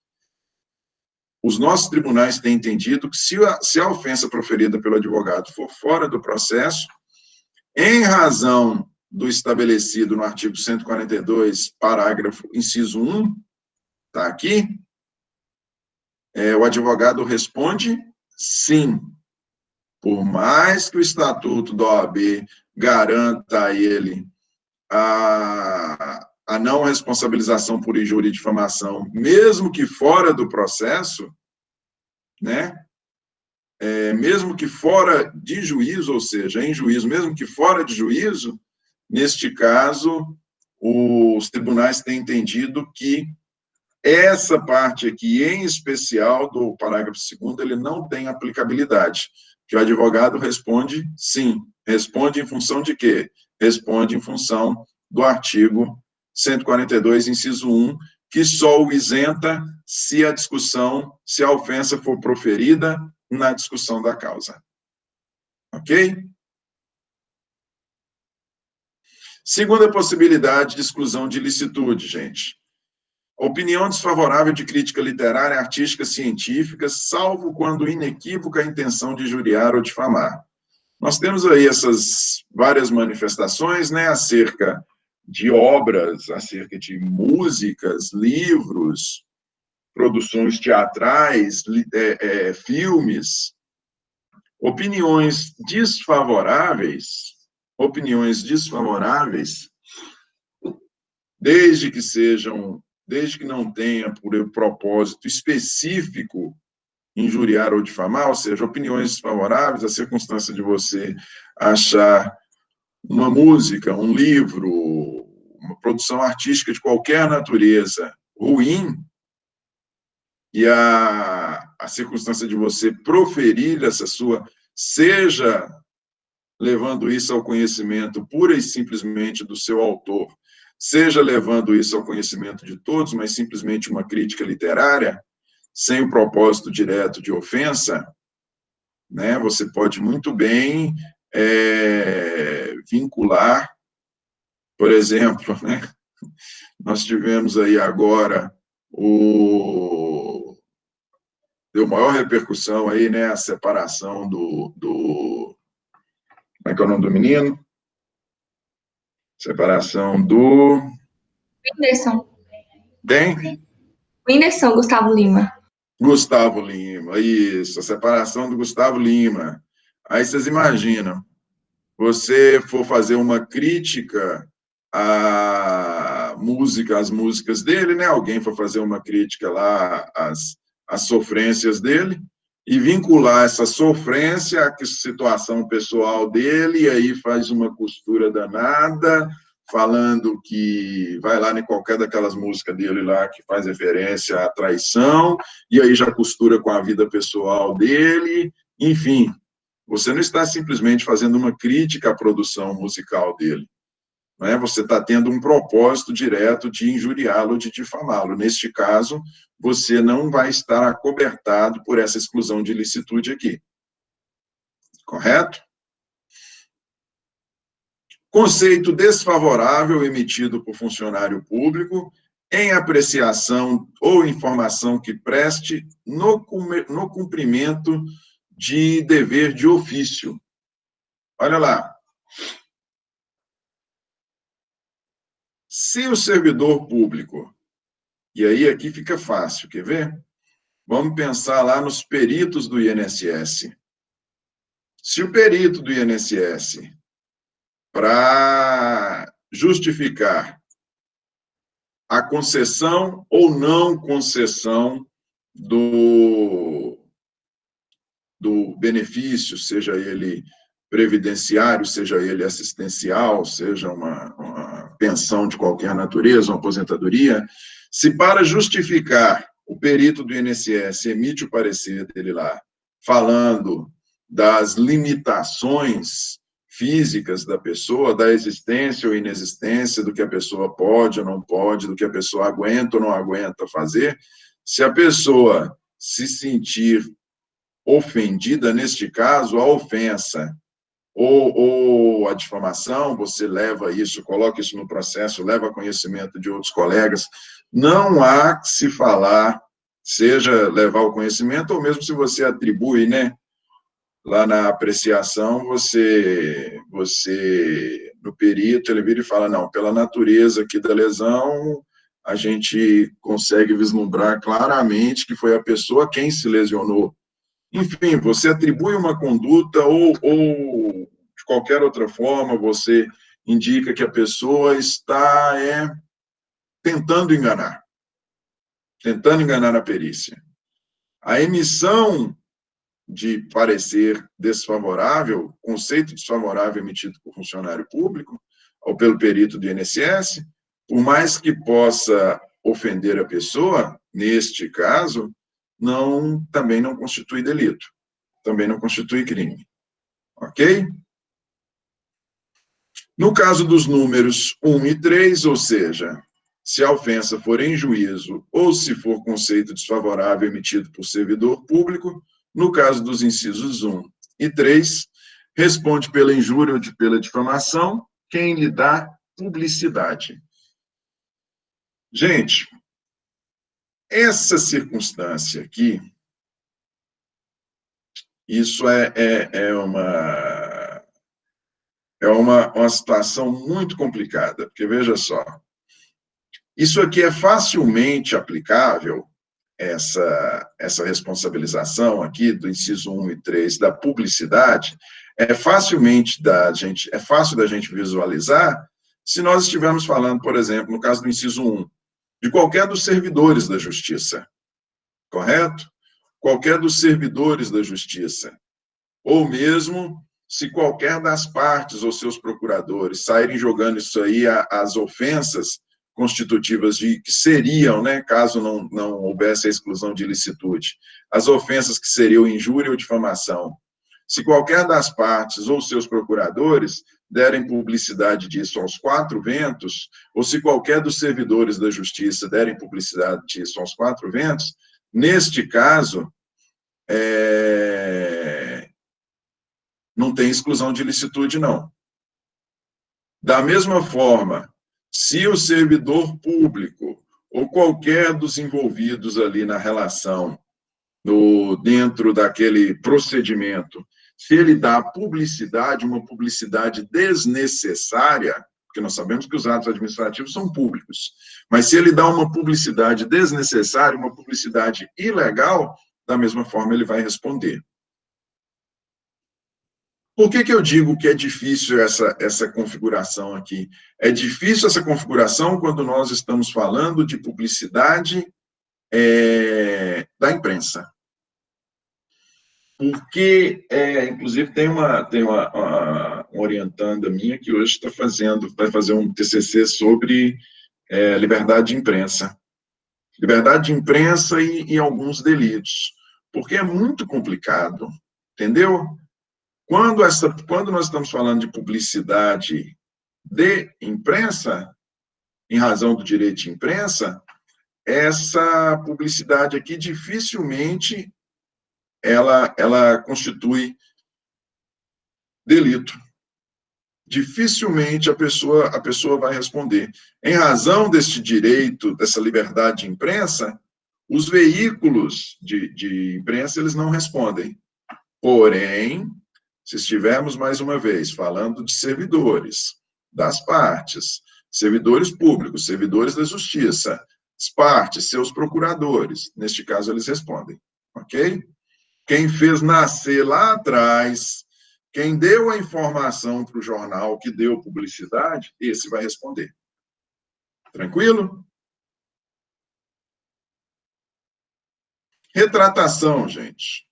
os nossos tribunais têm entendido que se a ofensa proferida pelo advogado for fora do processo, em razão do estabelecido no artigo 142, parágrafo, inciso 1, está aqui, o advogado responde sim, por mais que o Estatuto da OAB garanta a ele a não responsabilização por injúria e difamação, mesmo que fora do processo, né? Mesmo que fora de juízo, ou seja, em juízo, mesmo que fora de juízo, neste caso, os tribunais têm entendido que essa parte aqui, em especial, do parágrafo 2º, ele não tem aplicabilidade, que o advogado responde sim. Responde em função de quê? Responde em função do artigo 142, inciso 1, que só o isenta se a ofensa for proferida na discussão da causa. Ok? Segunda possibilidade de exclusão de ilicitude, gente. Opinião desfavorável de crítica literária, artística, científica, salvo quando inequívoca a intenção de injuriar ou difamar. Nós temos aí essas várias manifestações, né, acerca de obras, acerca de músicas, livros, produções teatrais, filmes, opiniões desfavoráveis, desde que não tenha por propósito específico injuriar ou difamar, ou seja, opiniões desfavoráveis, a circunstância de você achar uma música, um livro, uma produção artística de qualquer natureza ruim, e a circunstância de você proferir essa sua, seja levando isso ao conhecimento pura e simplesmente do seu autor, seja levando isso ao conhecimento de todos, mas simplesmente uma crítica literária, sem o propósito direto de ofensa, né, você pode muito bem vincular, por exemplo, né, nós tivemos aí agora deu maior repercussão aí, né, a separação como é que é o nome do menino? Separação do... Whindersson. Quem? Whindersson Gustavo Lima. Gustavo Lima, isso, a separação do Gustavo Lima. Aí vocês imaginam, você for fazer uma crítica às músicas dele, né? Alguém for fazer uma crítica lá às sofrências dele, e vincular essa sofrência à situação pessoal dele, e aí faz uma costura danada, falando que vai lá em qualquer daquelas músicas dele lá que faz referência à traição, e aí já costura com a vida pessoal dele, enfim. Você não está simplesmente fazendo uma crítica à produção musical dele, não é? Você está tendo um propósito direto de injuriá-lo, de difamá-lo. Neste caso, você não vai estar acobertado por essa exclusão de ilicitude aqui. Correto? Conceito desfavorável emitido por funcionário público em apreciação ou informação que preste no cumprimento de dever de ofício. Olha lá. Se o servidor público, e aí aqui fica fácil, quer ver? Vamos pensar lá nos peritos do INSS. Se o perito do INSS, para justificar a concessão ou não concessão do benefício, seja ele previdenciário, seja ele assistencial, seja uma pensão de qualquer natureza, uma aposentadoria, se para justificar o perito do INSS emite o parecer dele lá, falando das limitações físicas da pessoa, da existência ou inexistência, do que a pessoa pode ou não pode, do que a pessoa aguenta ou não aguenta fazer, se a pessoa se sentir ofendida, neste caso, a ofensa ou a difamação, você leva isso, coloca isso no processo, leva a conhecimento de outros colegas, não há que se falar, seja levar o conhecimento, ou mesmo se você atribui, né, lá na apreciação, você no perito, ele vira e fala, não, pela natureza aqui da lesão, a gente consegue vislumbrar claramente que foi a pessoa quem se lesionou. Enfim, você atribui uma conduta ou de qualquer outra forma, você indica que a pessoa está tentando enganar a perícia. A emissão de parecer desfavorável, conceito desfavorável emitido por funcionário público ou pelo perito do INSS, por mais que possa ofender a pessoa, neste caso, também não constitui delito, também não constitui crime. Ok? No caso dos números 1 e 3, ou seja, se a ofensa for em juízo ou se for conceito desfavorável emitido por servidor público, No caso dos incisos 1 e 3, responde pela injúria ou pela difamação quem lhe dá publicidade. Gente, essa circunstância aqui, isso é uma situação muito complicada, porque veja só, isso aqui é facilmente aplicável, essa responsabilização aqui do inciso 1 e 3 da publicidade, é fácil da gente visualizar se nós estivermos falando, por exemplo, no caso do inciso 1, de qualquer dos servidores da justiça, correto? Qualquer dos servidores da justiça, ou mesmo se qualquer das partes ou seus procuradores saírem jogando isso aí, as ofensas constitutivas de que seriam, né, caso não houvesse a exclusão de ilicitude, as ofensas que seriam injúria ou difamação. Se qualquer das partes ou seus procuradores derem publicidade disso aos quatro ventos, ou se qualquer dos servidores da justiça derem publicidade disso aos quatro ventos, neste caso, não tem exclusão de ilicitude, não. Da mesma forma, se o servidor público ou qualquer dos envolvidos ali na relação, dentro daquele procedimento, se ele dá publicidade, uma publicidade desnecessária, porque nós sabemos que os atos administrativos são públicos, mas se ele dá uma publicidade desnecessária, uma publicidade ilegal, da mesma forma ele vai responder. Por que eu digo que é difícil essa configuração aqui? É difícil essa configuração quando nós estamos falando de publicidade da imprensa. Porque, inclusive, tem uma orientanda minha que hoje vai fazer um TCC sobre liberdade de imprensa. Liberdade de imprensa e alguns delitos. Porque é muito complicado, entendeu? Quando nós estamos falando de publicidade de imprensa, em razão do direito de imprensa, essa publicidade aqui dificilmente ela constitui delito. Dificilmente a pessoa vai responder. Em razão deste direito, dessa liberdade de imprensa, os veículos de imprensa, eles não respondem. Porém, se estivermos, mais uma vez, falando de servidores, das partes, servidores públicos, servidores da justiça, as partes, seus procuradores, neste caso, eles respondem, ok? Quem fez nascer lá atrás, quem deu a informação para o jornal que deu publicidade, esse vai responder. Tranquilo? Retratação, gente.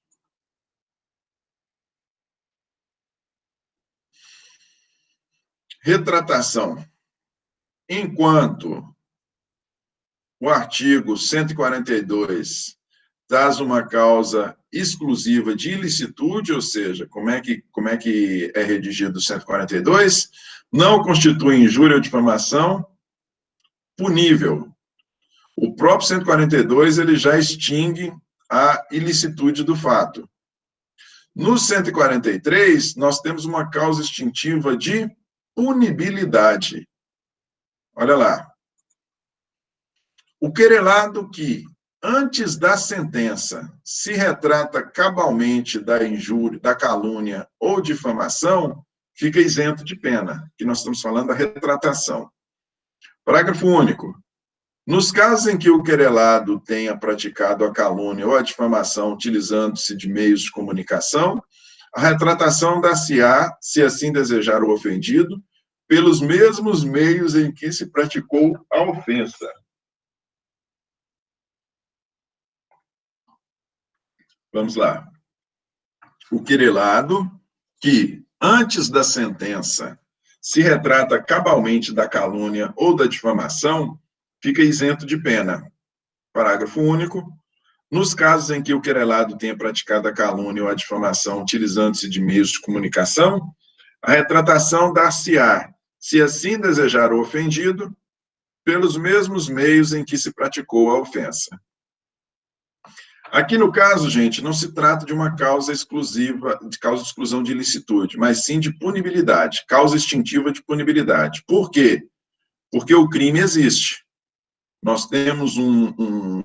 Retratação. Enquanto o artigo 142 traz uma causa exclusiva de ilicitude, ou seja, como é que é redigido o 142? Não constitui injúria ou difamação punível. O próprio 142, ele já extingue a ilicitude do fato. No 143, nós temos uma causa extintiva de punibilidade. Olha lá. O querelado que, antes da sentença, se retrata cabalmente da injúria, da calúnia ou difamação, fica isento de pena, que nós estamos falando da retratação. Parágrafo único. Nos casos em que o querelado tenha praticado a calúnia ou a difamação utilizando-se de meios de comunicação, a retratação dar-se-á, se assim desejar o ofendido, pelos mesmos meios em que se praticou a ofensa. Vamos lá. O querelado que, antes da sentença, se retrata cabalmente da calúnia ou da difamação, fica isento de pena. Parágrafo único. Nos casos em que o querelado tenha praticado a calúnia ou a difamação utilizando-se de meios de comunicação, a retratação dar-se-á, se assim desejar o ofendido, pelos mesmos meios em que se praticou a ofensa. Aqui no caso, gente, não se trata de uma causa exclusiva, de causa de exclusão de ilicitude, mas sim de punibilidade, causa extintiva de punibilidade. Por quê? Porque o crime existe. Nós temos um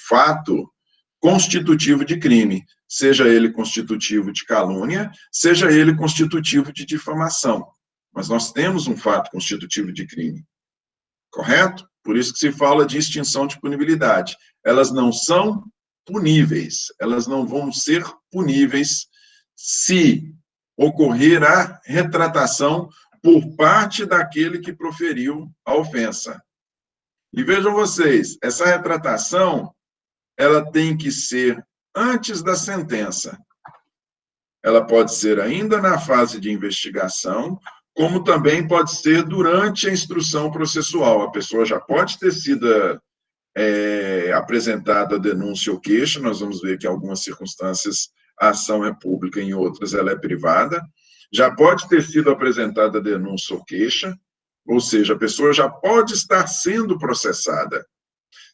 fato constitutivo de crime, seja ele constitutivo de calúnia, seja ele constitutivo de difamação. Mas nós temos um fato constitutivo de crime, correto? Por isso que se fala de extinção de punibilidade. Elas não são puníveis, elas não vão ser puníveis se ocorrer a retratação por parte daquele que proferiu a ofensa. E vejam vocês, essa retratação, ela tem que ser antes da sentença. Ela pode ser ainda na fase de investigação, como também pode ser durante a instrução processual. A pessoa já pode ter sido apresentada a denúncia ou queixa, nós vamos ver que em algumas circunstâncias a ação é pública, em outras ela é privada. Já pode ter sido apresentada a denúncia ou queixa, ou seja, a pessoa já pode estar sendo processada.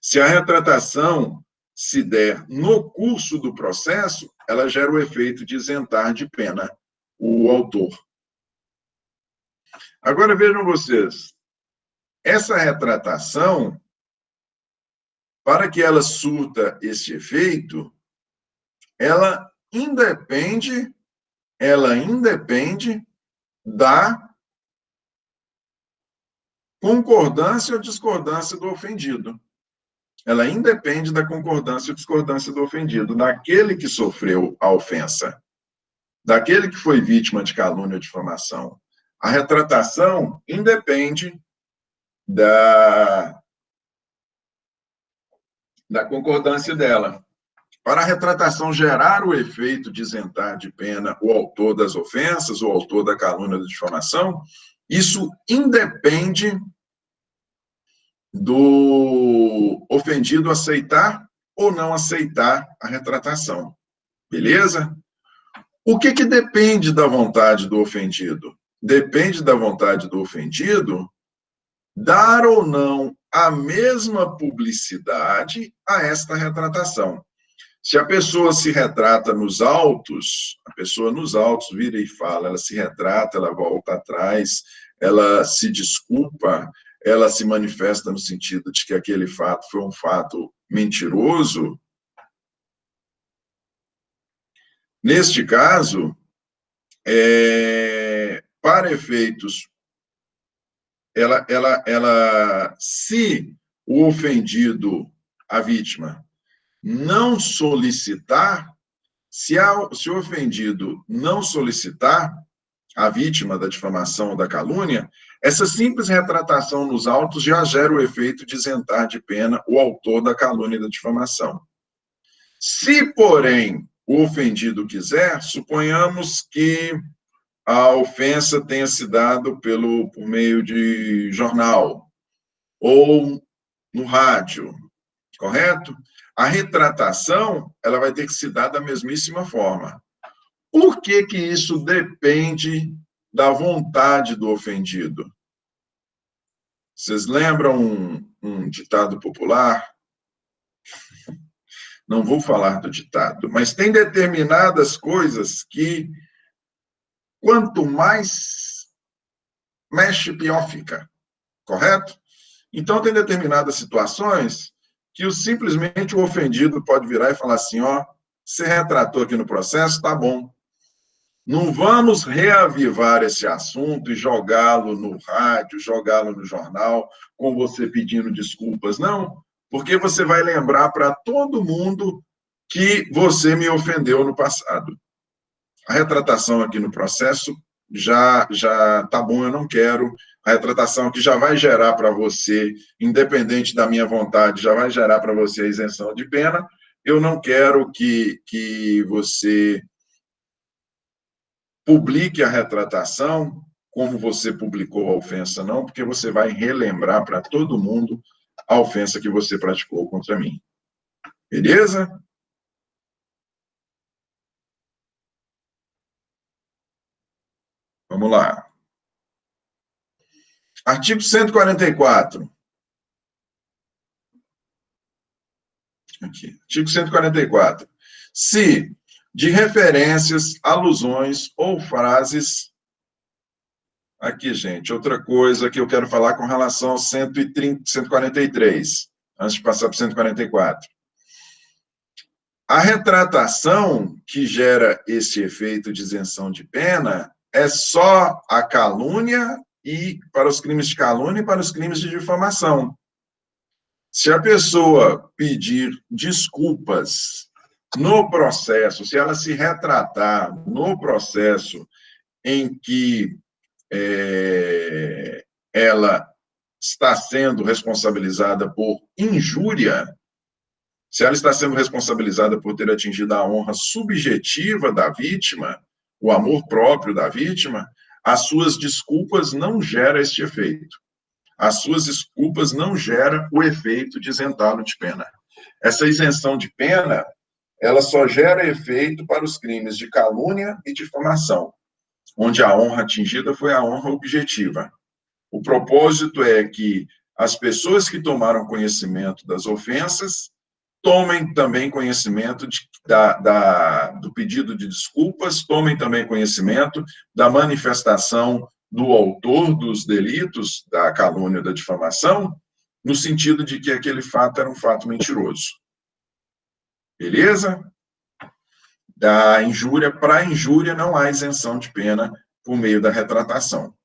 Se a retratação se der no curso do processo, ela gera o efeito de isentar de pena o autor. Agora vejam vocês, essa retratação, para que ela surta esse efeito, ela independe da concordância ou discordância do ofendido. Ela independe da concordância ou discordância do ofendido, daquele que sofreu a ofensa, daquele que foi vítima de calúnia ou difamação. A retratação independe da concordância dela. Para a retratação gerar o efeito de isentar de pena o autor das ofensas, o autor da calúnia ou da difamação, isso independe do ofendido aceitar ou não aceitar a retratação. Beleza? O que depende da vontade do ofendido? Depende da vontade do ofendido dar ou não a mesma publicidade a esta retratação. Se a pessoa se retrata nos autos, a pessoa nos autos vira e fala, ela se retrata, ela volta atrás, ela se desculpa, ela se manifesta no sentido de que aquele fato foi um fato mentiroso. Neste caso, para efeitos, se o ofendido, a vítima, não solicitar, se o ofendido não solicitar, a vítima da difamação ou da calúnia, essa simples retratação nos autos já gera o efeito de isentar de pena o autor da calúnia e da difamação. Se, porém, o ofendido quiser, suponhamos que a ofensa tenha se dado por meio de jornal ou no rádio, correto? A retratação, ela vai ter que se dar da mesmíssima forma. Por que isso depende da vontade do ofendido? Vocês lembram um ditado popular? Não vou falar do ditado, mas tem determinadas coisas que, quanto mais mexe, pior fica, correto? Então, tem determinadas situações que simplesmente o ofendido pode virar e falar assim, ó, você retratou aqui no processo, tá bom. Não vamos reavivar esse assunto e jogá-lo no rádio, jogá-lo no jornal, com você pedindo desculpas, não, porque você vai lembrar para todo mundo que você me ofendeu no passado. A retratação aqui no processo já tá bom, eu não quero. A retratação aqui já vai gerar para você, independente da minha vontade, já vai gerar para você a isenção de pena. Eu não quero que você publique a retratação como você publicou a ofensa, não, porque você vai relembrar para todo mundo a ofensa que você praticou contra mim. Beleza? Vamos lá. Artigo 144. aqui. Artigo 144. Se de referências, alusões ou frases... Aqui, gente, outra coisa que eu quero falar com relação ao 143, antes de passar para o 144. A retratação que gera esse efeito de isenção de pena é só a calúnia e para os crimes de calúnia e para os crimes de difamação. Se a pessoa pedir desculpas no processo, se ela se retratar no processo em que ela está sendo responsabilizada por injúria, se ela está sendo responsabilizada por ter atingido a honra subjetiva da vítima, o amor próprio da vítima, as suas desculpas não geram este efeito. As suas desculpas não geram o efeito de isentá-lo de pena. Essa isenção de pena, ela só gera efeito para os crimes de calúnia e difamação, onde a honra atingida foi a honra objetiva. O propósito é que as pessoas que tomaram conhecimento das ofensas tomem também conhecimento do pedido de desculpas, tomem também conhecimento da manifestação do autor dos delitos, da calúnia ou da difamação, no sentido de que aquele fato era um fato mentiroso. Beleza? Da injúria para a injúria não há isenção de pena por meio da retratação.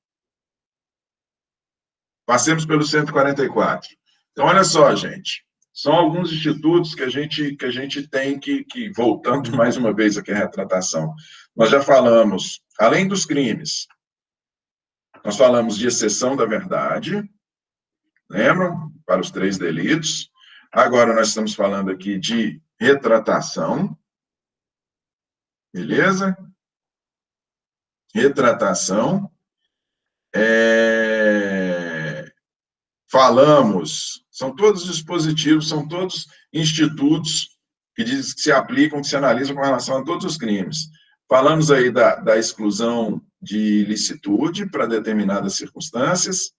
Passemos pelo 144. Então, olha só, gente. São alguns institutos que a gente tem que, voltando mais uma vez aqui à retratação, nós já falamos, além dos crimes, nós falamos de exceção da verdade, lembram? Para os 3 delitos. Agora nós estamos falando aqui de retratação, beleza? Retratação. Falamos, são todos dispositivos, são todos institutos que dizem que se aplicam, que se analisam com relação a todos os crimes. Falamos aí da exclusão de ilicitude para determinadas circunstâncias.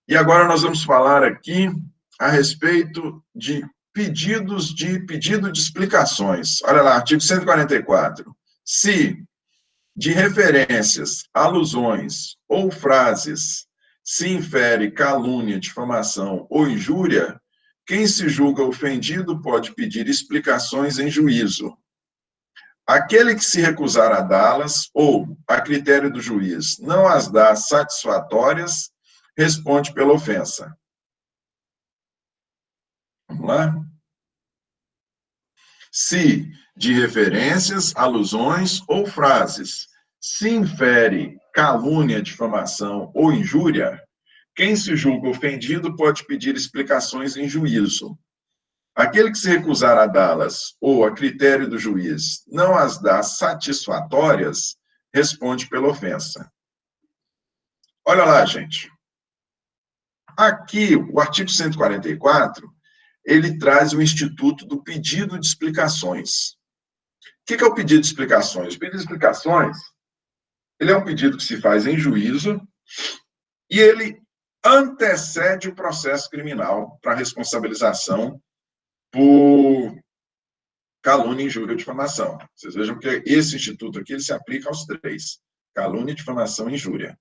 E agora nós vamos falar aqui a respeito de pedido de explicações. Olha lá, artigo 144. Se de referências, alusões ou frases se infere calúnia, difamação ou injúria, quem se julga ofendido pode pedir explicações em juízo. Aquele que se recusar a dá-las, ou, a critério do juiz, não as dá satisfatórias, responde pela ofensa. Vamos lá? Se de referências, alusões ou frases se infere calúnia, difamação ou injúria, quem se julga ofendido pode pedir explicações em juízo. Aquele que se recusar a dá-las, ou a critério do juiz, não as dá satisfatórias, responde pela ofensa. Olha lá, gente. Aqui, o artigo 144, ele traz o instituto do pedido de explicações. O que é o pedido de explicações? O pedido de explicações, ele é um pedido que se faz em juízo e ele antecede o processo criminal para responsabilização por calúnia, injúria ou difamação. Vocês vejam que esse instituto aqui ele se aplica aos 3. Calúnia, difamação e injúria.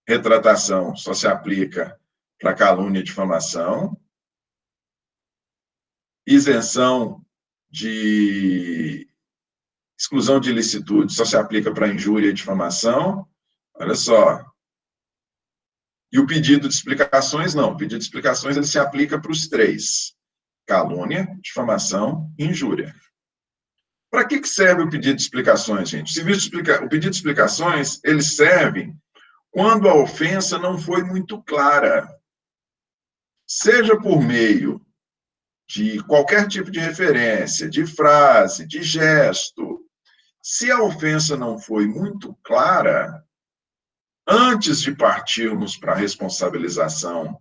Retratação só se aplica para calúnia e difamação. Isenção de exclusão de ilicitude só se aplica para injúria e difamação. Olha só. E o pedido de explicações, não. O pedido de explicações ele se aplica para os 3. Calúnia, difamação e injúria. Para que serve o pedido de explicações, gente? O pedido de explicações, ele serve quando a ofensa não foi muito clara. Seja por meio de qualquer tipo de referência, de frase, de gesto. Se a ofensa não foi muito clara, antes de partirmos para a responsabilização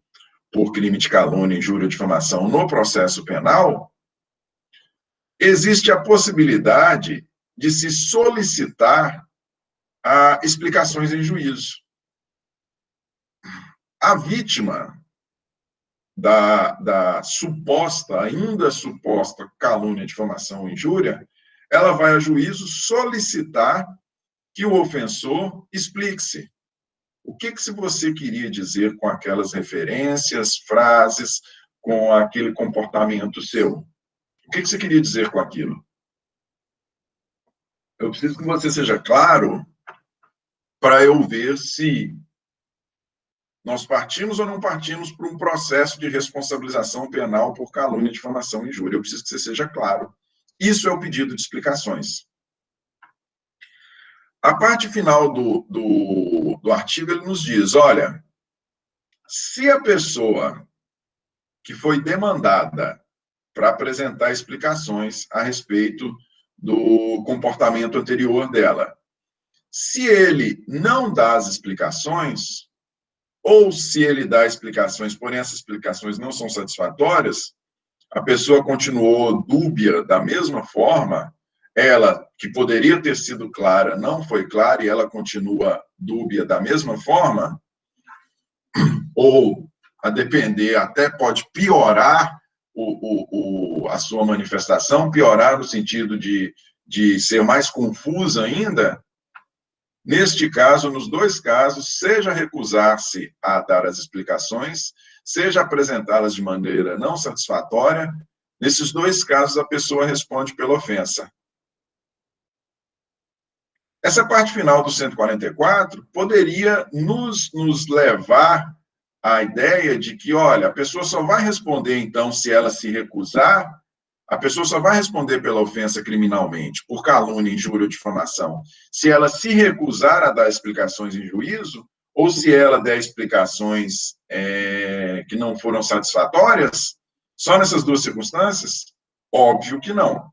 por crime de calúnia, injúria ou difamação no processo penal, existe a possibilidade de se solicitar explicações em juízo. A vítima da suposta, ainda suposta calúnia, difamação ou injúria, ela vai a juízo solicitar que o ofensor explique-se. O que você queria dizer com aquelas referências, frases, com aquele comportamento seu? O que você queria dizer com aquilo? Eu preciso que você seja claro para eu ver se nós partimos ou não partimos para um processo de responsabilização penal por calúnia, difamação e injúria. Eu preciso que você seja claro. Isso é o pedido de explicações. A parte final do artigo, ele nos diz, olha, se a pessoa que foi demandada para apresentar explicações a respeito do comportamento anterior dela, se ele não dá as explicações, ou se ele dá explicações, porém essas explicações não são satisfatórias, a pessoa continuou dúbia da mesma forma, ela, que poderia ter sido clara, não foi clara, e ela continua dúbia da mesma forma, ou, a depender, até pode piorar a sua manifestação, piorar no sentido de ser mais confusa ainda. Neste caso, nos dois casos, seja recusar-se a dar as explicações, seja apresentá-las de maneira não satisfatória, nesses dois casos a pessoa responde pela ofensa. Essa parte final do 144 poderia nos levar à ideia de que, olha, a pessoa só vai responder, então, se ela se recusar, a pessoa só vai responder pela ofensa criminalmente, por calúnia, injúria ou difamação, se ela se recusar a dar explicações em juízo, ou se ela der explicações que não foram satisfatórias, só nessas duas circunstâncias? Óbvio que não.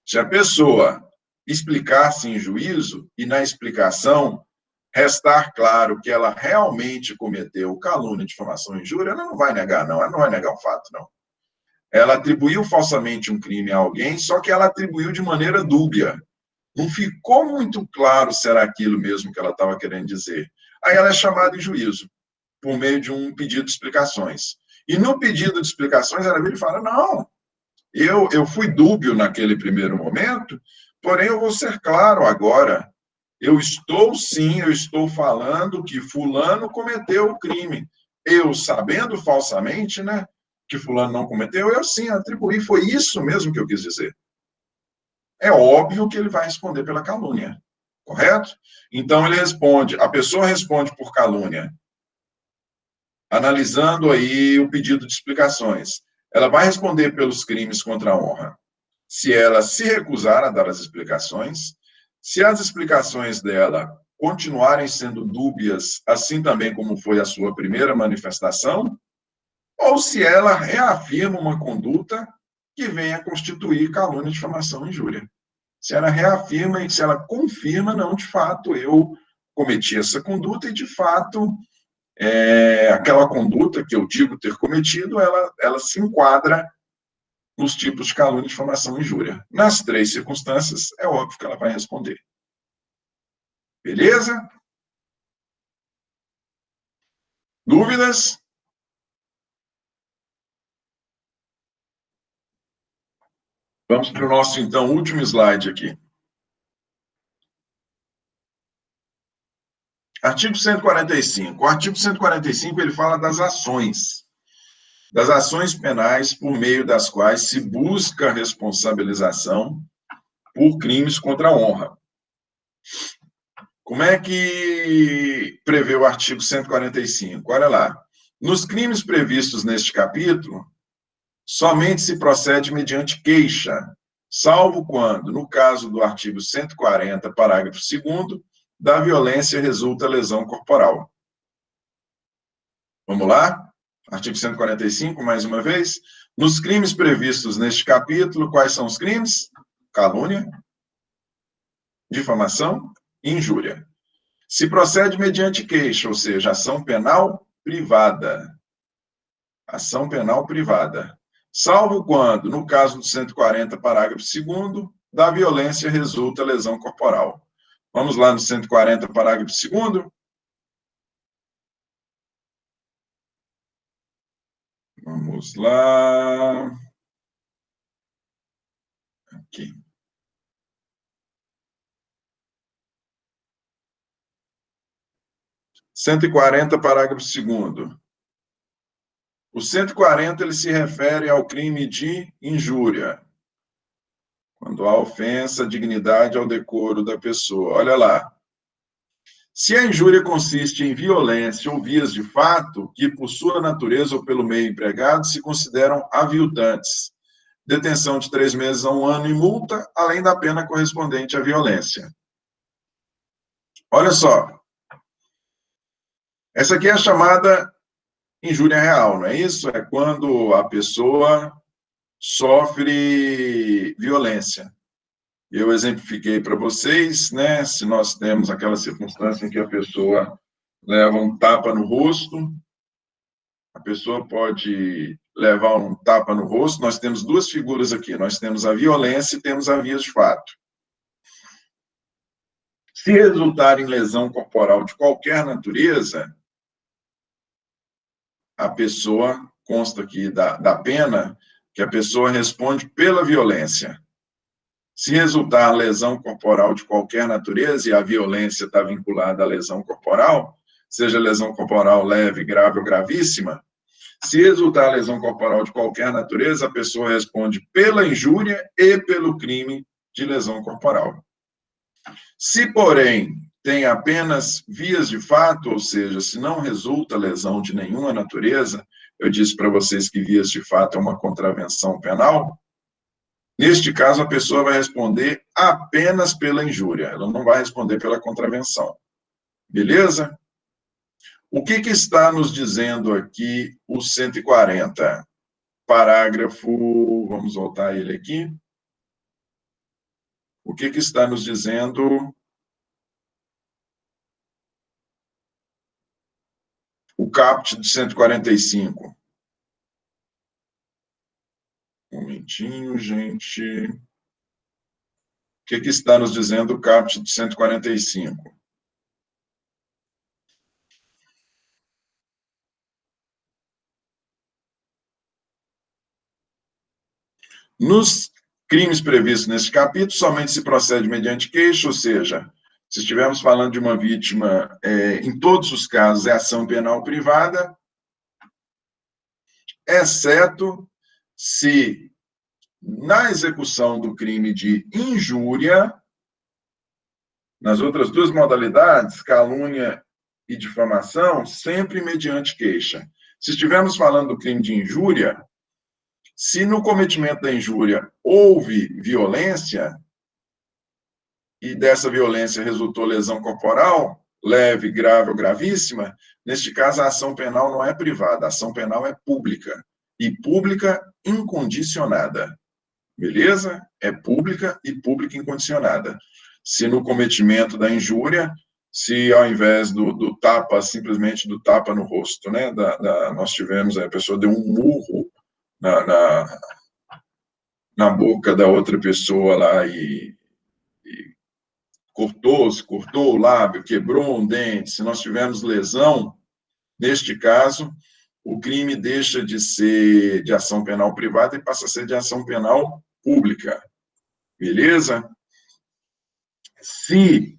Se a pessoa explicar-se em juízo e na explicação restar claro que ela realmente cometeu calúnia, difamação e injúria, ela não vai negar, não. Ela não vai negar o fato, não. Ela atribuiu falsamente um crime a alguém, só que ela atribuiu de maneira dúbia. Não ficou muito claro se era aquilo mesmo que ela estava querendo dizer. Aí ela é chamada em juízo, por meio de um pedido de explicações. E no pedido de explicações, ela vira e fala, não, eu fui dúbio naquele primeiro momento, porém eu vou ser claro agora. Eu estou falando que fulano cometeu o crime. Eu, sabendo falsamente, né, que fulano não cometeu, eu sim atribuí, foi isso mesmo que eu quis dizer. É óbvio que ele vai responder pela calúnia, correto? Então ele responde, a pessoa responde por calúnia, analisando aí o pedido de explicações. Ela vai responder pelos crimes contra a honra, se ela se recusar a dar as explicações, se as explicações dela continuarem sendo dúbias, assim também como foi a sua primeira manifestação, ou se ela reafirma uma conduta que venha a constituir calúnia, difamação e injúria. Se ela reafirma e se ela confirma, não, de fato, eu cometi essa conduta e, de fato, aquela conduta que eu digo ter cometido, ela se enquadra nos tipos de calúnia, difamação e injúria. Nas três circunstâncias, é óbvio que ela vai responder. Beleza? Dúvidas? Vamos para o nosso, então, último slide aqui. Artigo 145. O artigo 145, ele fala das ações penais por meio das quais se busca responsabilização por crimes contra a honra. Como é que prevê o artigo 145? Olha lá. Nos crimes previstos neste capítulo, somente se procede mediante queixa, salvo quando, no caso do artigo 140, parágrafo 2º, da violência resulta lesão corporal. Vamos lá? Artigo 145, mais uma vez. Nos crimes previstos neste capítulo, quais são os crimes? Calúnia, difamação e injúria. Se procede mediante queixa, ou seja, ação penal privada. Ação penal privada. Salvo quando, no caso do 140, parágrafo 2º, da violência resulta lesão corporal. Vamos lá no 140, parágrafo 2º. Vamos lá. Aqui. (140), parágrafo 2º. O 140, ele se refere ao crime de injúria, quando há ofensa à dignidade ao decoro da pessoa. Olha lá. Se a injúria consiste em violência ou vias de fato, que por sua natureza ou pelo meio empregado se consideram aviltantes, detenção de 3 meses a 1 ano e multa, além da pena correspondente à violência. Olha só. Essa aqui é a chamada injúria real, não é isso? É quando a pessoa sofre violência. Eu exemplifiquei para vocês, né? Se nós temos aquela circunstância em que a pessoa leva um tapa no rosto, a pessoa pode levar um tapa no rosto. Nós temos 2 figuras aqui. Nós temos a violência e temos a vias de fato. Se resultar em lesão corporal de qualquer natureza, a pessoa, consta aqui da pena, que a pessoa responde pela violência. Se resultar lesão corporal de qualquer natureza, e a violência está vinculada à lesão corporal, seja lesão corporal leve, grave ou gravíssima, se resultar lesão corporal de qualquer natureza, a pessoa responde pela injúria e pelo crime de lesão corporal. Se, porém, tem apenas vias de fato, ou seja, se não resulta lesão de nenhuma natureza, eu disse para vocês que vias de fato é uma contravenção penal, neste caso, a pessoa vai responder apenas pela injúria, ela não vai responder pela contravenção. Beleza? O que está nos dizendo aqui o 140? Parágrafo, vamos voltar a ele aqui. O que está nos dizendo o caput de 145? Um momentinho, gente. O que está nos dizendo o caput de 145? Nos crimes previstos nesse capítulo, somente se procede mediante queixa, ou seja, se estivermos falando de uma vítima, em todos os casos, é ação penal privada, exceto se, na execução do crime de injúria, nas outras 2 modalidades, calúnia e difamação, sempre mediante queixa. Se estivermos falando do crime de injúria, se no cometimento da injúria houve violência, e dessa violência resultou lesão corporal, leve, grave ou gravíssima, neste caso a ação penal não é privada, a ação penal é pública, e pública incondicionada. Beleza? É pública e pública incondicionada. Se no cometimento da injúria, se ao invés do tapa, simplesmente do tapa no rosto, né, nós tivemos, a pessoa deu um murro na boca da outra pessoa lá e cortou o lábio, quebrou um dente, se nós tivermos lesão, neste caso, o crime deixa de ser de ação penal privada e passa a ser de ação penal pública. Beleza? Se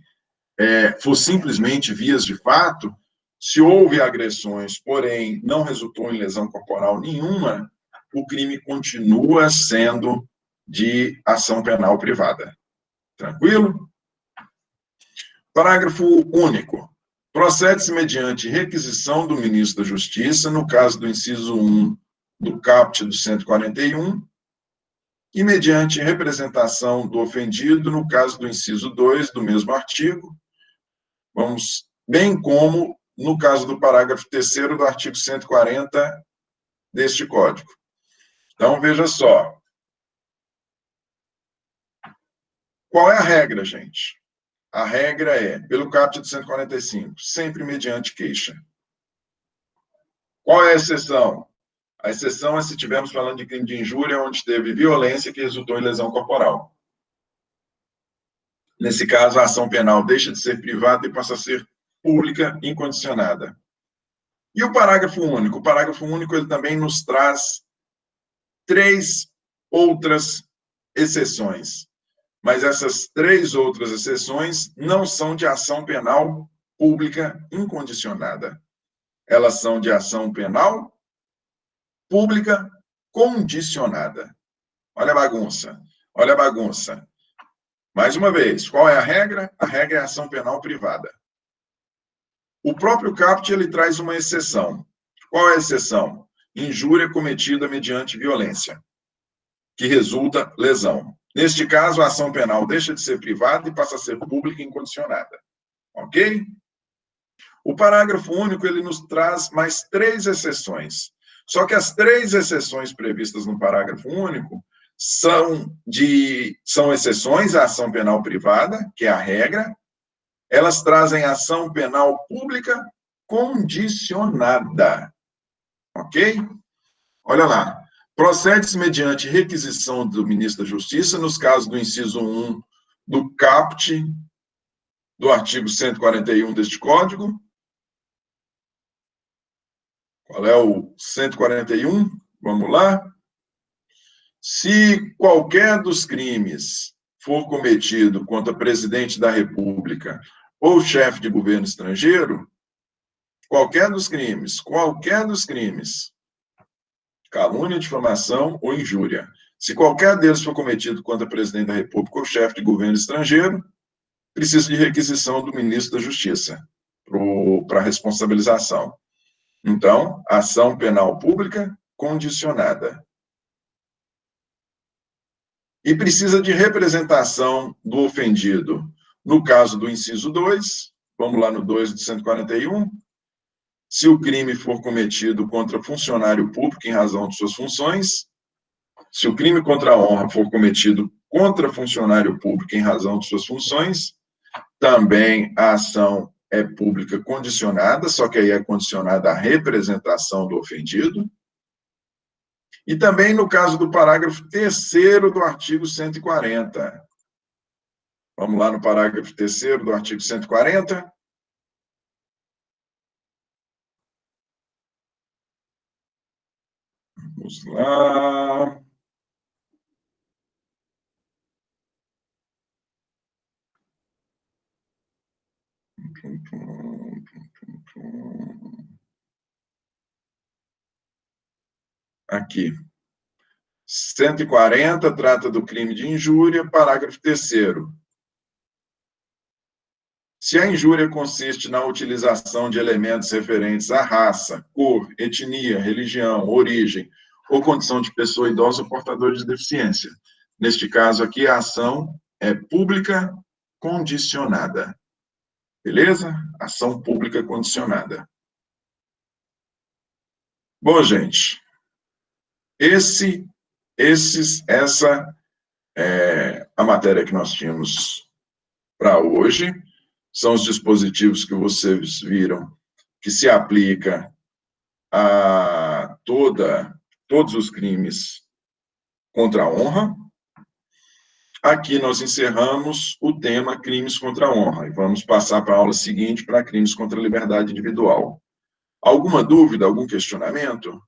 for simplesmente vias de fato, se houve agressões, porém não resultou em lesão corporal nenhuma, o crime continua sendo de ação penal privada. Tranquilo? Parágrafo único. Procede-se mediante requisição do ministro da Justiça, no caso do inciso 1 do caput do 141, e mediante representação do ofendido, no caso do inciso 2 do mesmo artigo, bem como no caso do parágrafo 3º do artigo 140 deste Código. Então, veja só. Qual é a regra, gente? A regra é, pelo caput de 145, sempre mediante queixa. Qual é a exceção? A exceção é se estivermos falando de crime de injúria, onde teve violência que resultou em lesão corporal. Nesse caso, a ação penal deixa de ser privada e passa a ser pública incondicionada. E o parágrafo único? O parágrafo único ele também nos traz 3 outras exceções. Mas essas 3 outras exceções não são de ação penal pública incondicionada. Elas são de ação penal pública condicionada. Olha a bagunça. Olha a bagunça. Mais uma vez, qual é a regra? A regra é a ação penal privada. O próprio caput ele traz uma exceção. Qual é a exceção? Injúria cometida mediante violência, que resulta lesão. Neste caso, a ação penal deixa de ser privada e passa a ser pública e incondicionada. Ok? O parágrafo único ele nos traz mais 3 exceções. Só que as 3 exceções previstas no parágrafo único são exceções à ação penal privada, que é a regra. Elas trazem ação penal pública condicionada. Ok? Olha lá. Procede-se mediante requisição do ministro da Justiça, nos casos do inciso 1 do caput, do artigo 141 deste Código. Qual é o 141? Vamos lá. Se qualquer dos crimes for cometido contra presidente da República ou chefe de governo estrangeiro, qualquer dos crimes, calúnia, difamação ou injúria, se qualquer deles for cometido contra presidente da República ou chefe de governo estrangeiro, precisa de requisição do ministro da Justiça para responsabilização. Então, ação penal pública condicionada. E precisa de representação do ofendido. No caso do inciso 2, vamos lá no 2 de 141, se o crime for cometido contra funcionário público em razão de suas funções, se o crime contra a honra for cometido contra funcionário público em razão de suas funções, também a ação é pública condicionada, só que aí é condicionada à representação do ofendido. E também no caso do parágrafo 3º do artigo 140. Vamos lá no parágrafo 3º do artigo 140. Vamos lá. Aqui. 140 trata do crime de injúria, parágrafo 3º. Se a injúria consiste na utilização de elementos referentes à raça, cor, etnia, religião, origem ou condição de pessoa idosa ou portadora de deficiência. Neste caso aqui, a ação é pública condicionada. Beleza? Ação pública condicionada. Bom, gente, essa é a matéria que nós tínhamos para hoje. São os dispositivos que vocês viram que se aplica a todos os crimes contra a honra. Aqui nós encerramos o tema crimes contra a honra e vamos passar para a aula seguinte para crimes contra a liberdade individual. Alguma dúvida, algum questionamento?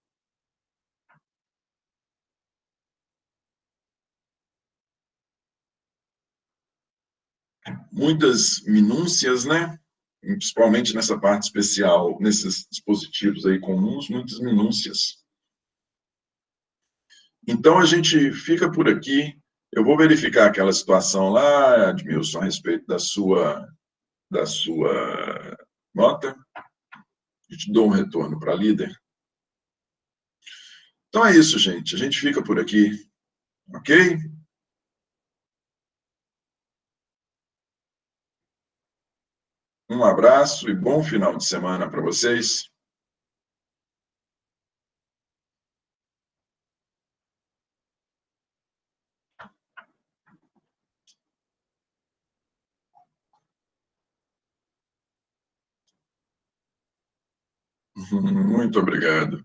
Muitas minúcias, né? Principalmente nessa parte especial, nesses dispositivos aí comuns, muitas minúcias. Então, a gente fica por aqui. Eu vou verificar aquela situação lá, Admilson, a respeito da sua nota. Eu te dou um retorno para a líder. Então, é isso, gente. A gente fica por aqui, ok? Um abraço e bom final de semana para vocês. Muito obrigado.